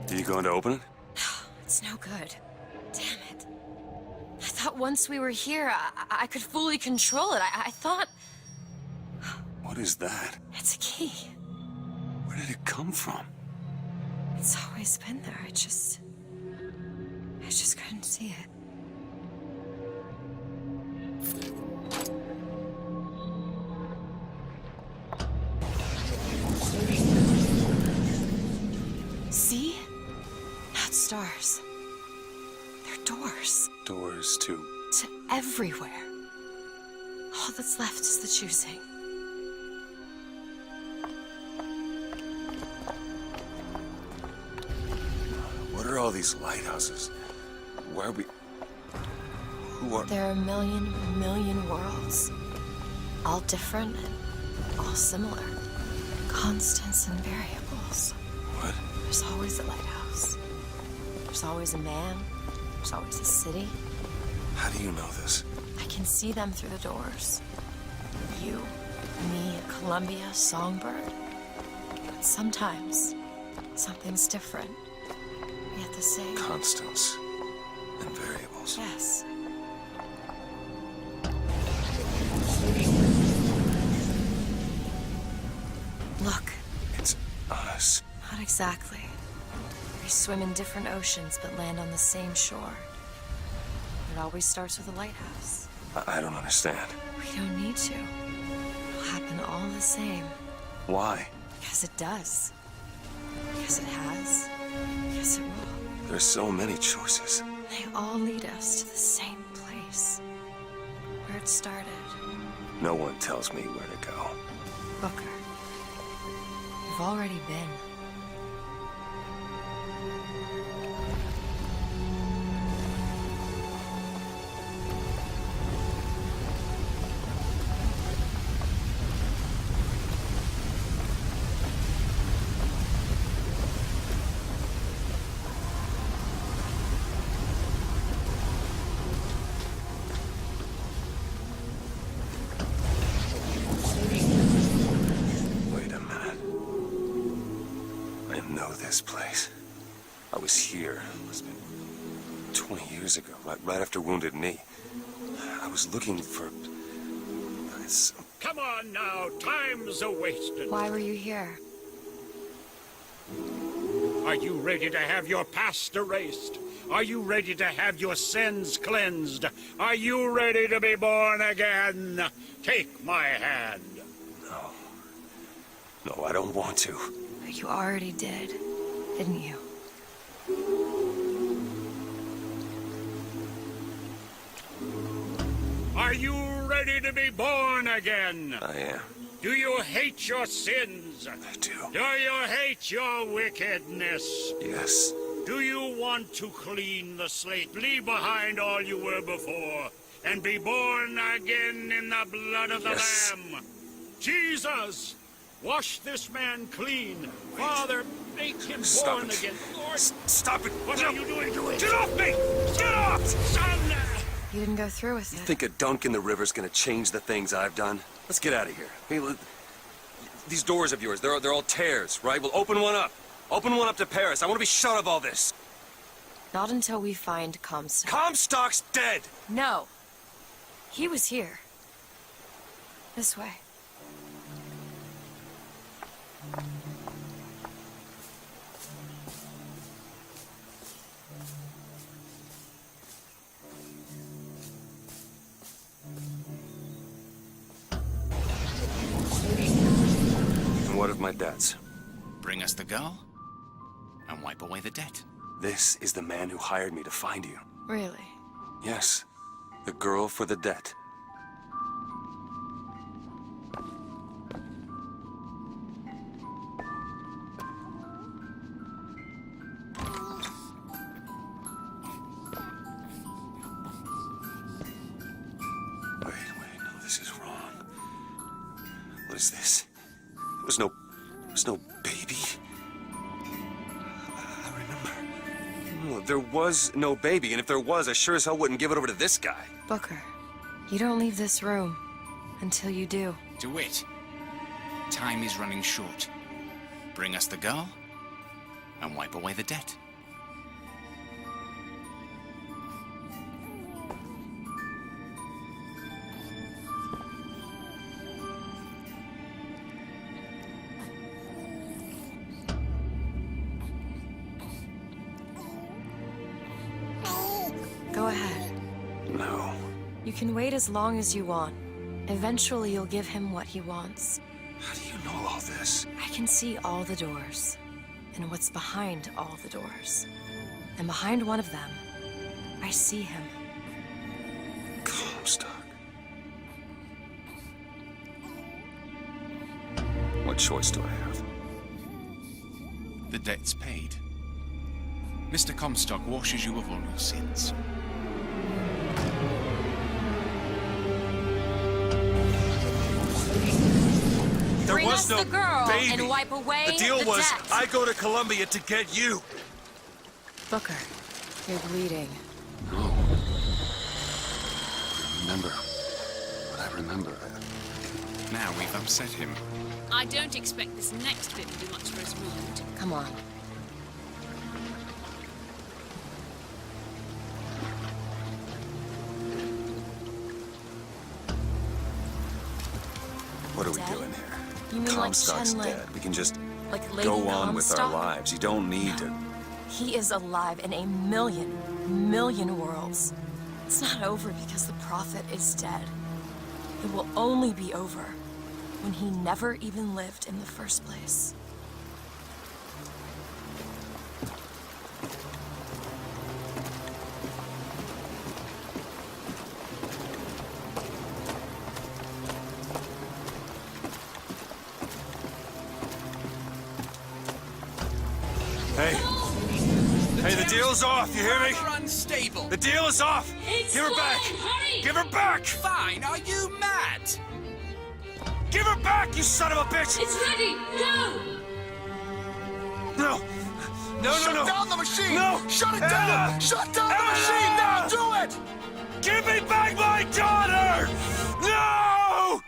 Are you going to open it? It's no good. Damn it. I thought once we were here, I could fully control it. I thought... What is that? It's a key. Where did it come from? It's always been there. I just couldn't see it. See? Not stars. They're doors. Doors to... To everywhere. All that's left is the choosing. What are all these lighthouses? Why are we... Who are... There are a million worlds. All different and all similar. Constants and variables. What? There's always a lighthouse. There's always a man. There's always a city. How do you know this? I can see them through the doors. You, me, Columbia, Songbird. But sometimes, something's different. Yet the same. Constants and variables. Yes. Look. It's us. Not exactly. We swim in different oceans but land on the same shore. It always starts with a lighthouse. I don't understand. We don't need to. It'll happen all the same. Why? Because it does. Because it has. Because it will. There's so many choices. They all lead us to the same place. Where it started. No one tells me where to go. Booker. You've already been. Wait a minute. I know this place. I was here. It must have been 20 years ago, right after Wounded Knee. I was looking for... Come on now, time's a-wasting. Why were you here? Are you ready to have your past erased? Are you ready to have your sins cleansed? Are you ready to be born again? Take my hand. No, I don't want to. But you already did, didn't you? Are you ready to be born again? I am. Do you hate your sins? I do. Do you hate your wickedness? Yes. Do you want to clean the slate, leave behind all you were before, and be born again in the blood of the Yes. Lamb? Jesus, wash this man clean. Father, make him Stop born it. again. Lord, Stop it! what are you doing? Get off me! Get off! Son! You didn't go through with You it. think a dunk in the river's gonna change the things I've done? Let's get out of here. Hey, these doors of yours, they're all tears, right? Well, open one up. Open one up to Paris. I want to be shut of all this. Not until we find Comstock. Comstock's dead! No. He was here. This way. And what of my debts? Bring us the girl, and wipe away the debt. This is the man who hired me to find you. Really? Yes. The girl for the debt. Wait, no, this is wrong. What is this? There was no baby. I remember. there was no baby, and if there was, I sure as hell wouldn't give it over to this guy. Booker, you don't leave this room until you do. DeWitt, time is running short. Bring us the girl, and wipe away the debt. Go ahead. No. You can wait as long as you want. Eventually, you'll give him what he wants. How do you know all this? I can see all the doors, and what's behind all the doors. And behind one of them, I see him. Comstock. What choice do I have? The debt's paid. Mr. Comstock washes you of all your sins. There was no the girl baby. and wipe away the deal was, debt. I go to Columbia to get you. Booker, you're bleeding. No. Remember what I remember. Now we've upset him. I don't expect this next bit will do much for his mood. Come on. What are we Dead? doing here? You mean Comstock's like Shenley? dead. We can just Like Lady go on with our Comstock? lives. You don't need to. He is alive in a million worlds. It's not over because the prophet is dead. It will only be over when he never even lived in the first place. Hey. Hey, the deal's off. You hear me? You're unstable. The deal is off. Give her back. Give her back. Fine, are you mad? Give her back, you son of a bitch. It's ready! Go! No. No, Shut no, no. down the machine! No. Shut it Anna! down! Shut down the Anna! machine! Now do it! Give me back my daughter! No!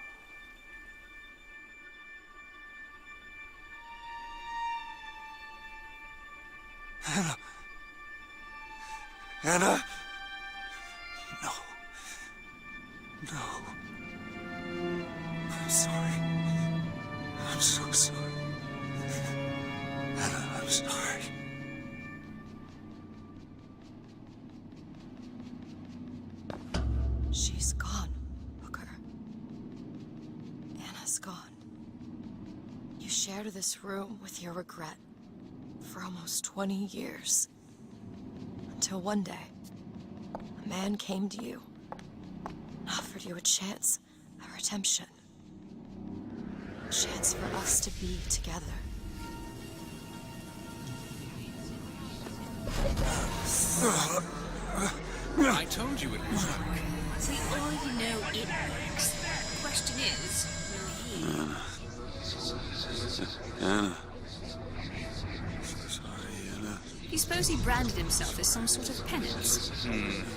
Anna. Anna. No. No. I'm sorry. I'm so sorry. Anna, I'm sorry. She's gone, Booker. Anna's gone. You shared this room with your regret for almost 20 years. Until one day, a man came to you and offered you a chance at redemption. A chance for us to be together. I told you it would work. We already know it works. The question is, will he? Anna. You suppose he branded himself as some sort of penance?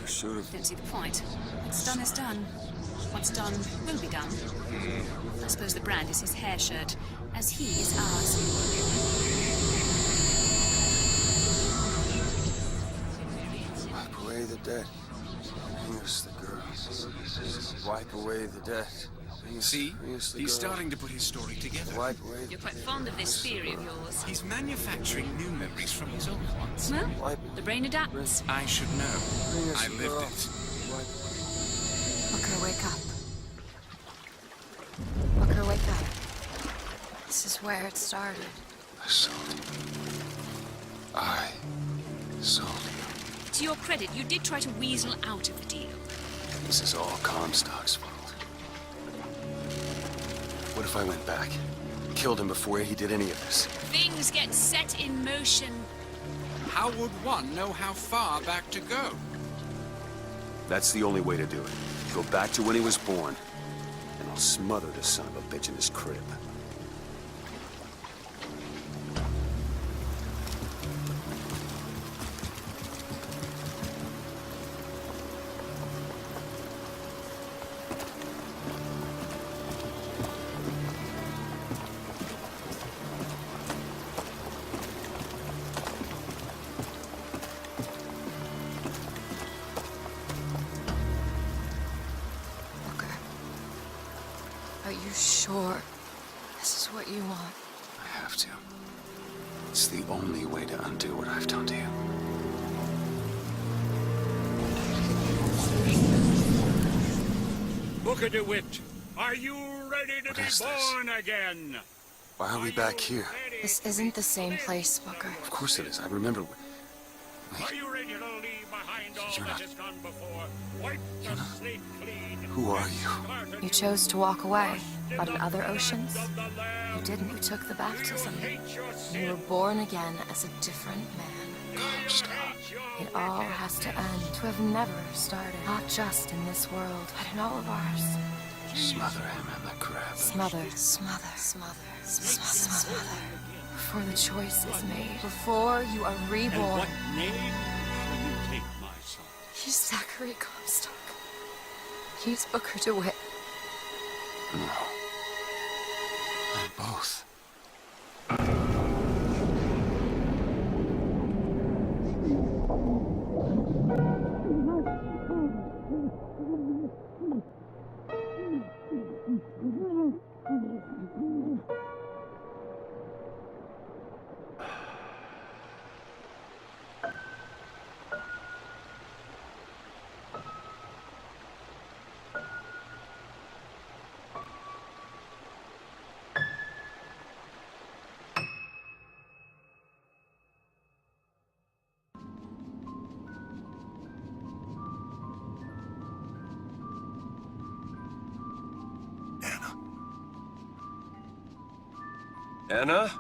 Should have. Don't see the point. What's done is done. What's done will be done. I suppose the brand is his hair shirt, as he is ours. Wipe away the debt. Bring us the girl. Wipe away the debt. See? He's starting to put his story together. Wipe away. You're quite fond of this theory of yours. He's manufacturing new memories from his old ones. Well, the brain adapts. I should know. I lived it. Booker, wake up. Booker, wake up. This is where it started. I sold I sold To your credit, you did try to weasel out of the deal. This is all Comstock's fault. What if I went back? Killed him before he did any of this? Things get set in motion. How would one know how far back to go? That's the only way to do it. Go back to when he was born, and I'll smother the son of a bitch in his crib. sure this is what you want? I have to. It's the only way to undo what I've done to you. Booker DeWitt, are you ready to be born again? Why are we back here? This isn't the same place, Booker. Of course it is. I remember. Are you ready to leave behind all You're that not- has gone before? Wipe the slate clean. Who are you? You chose to walk away, but in other oceans, you didn't. You took the baptism. You were born again as a different man. Stop. It all has to end, to have never started. Not just in this world, but in all of ours. Smother him in the crab. Smother, smother, smother, smother, smother. Before the choice is made, before you are reborn. What name shall you take, my son? He's Zachary Comstock. He's Booker DeWitt. No. They're both. Anna?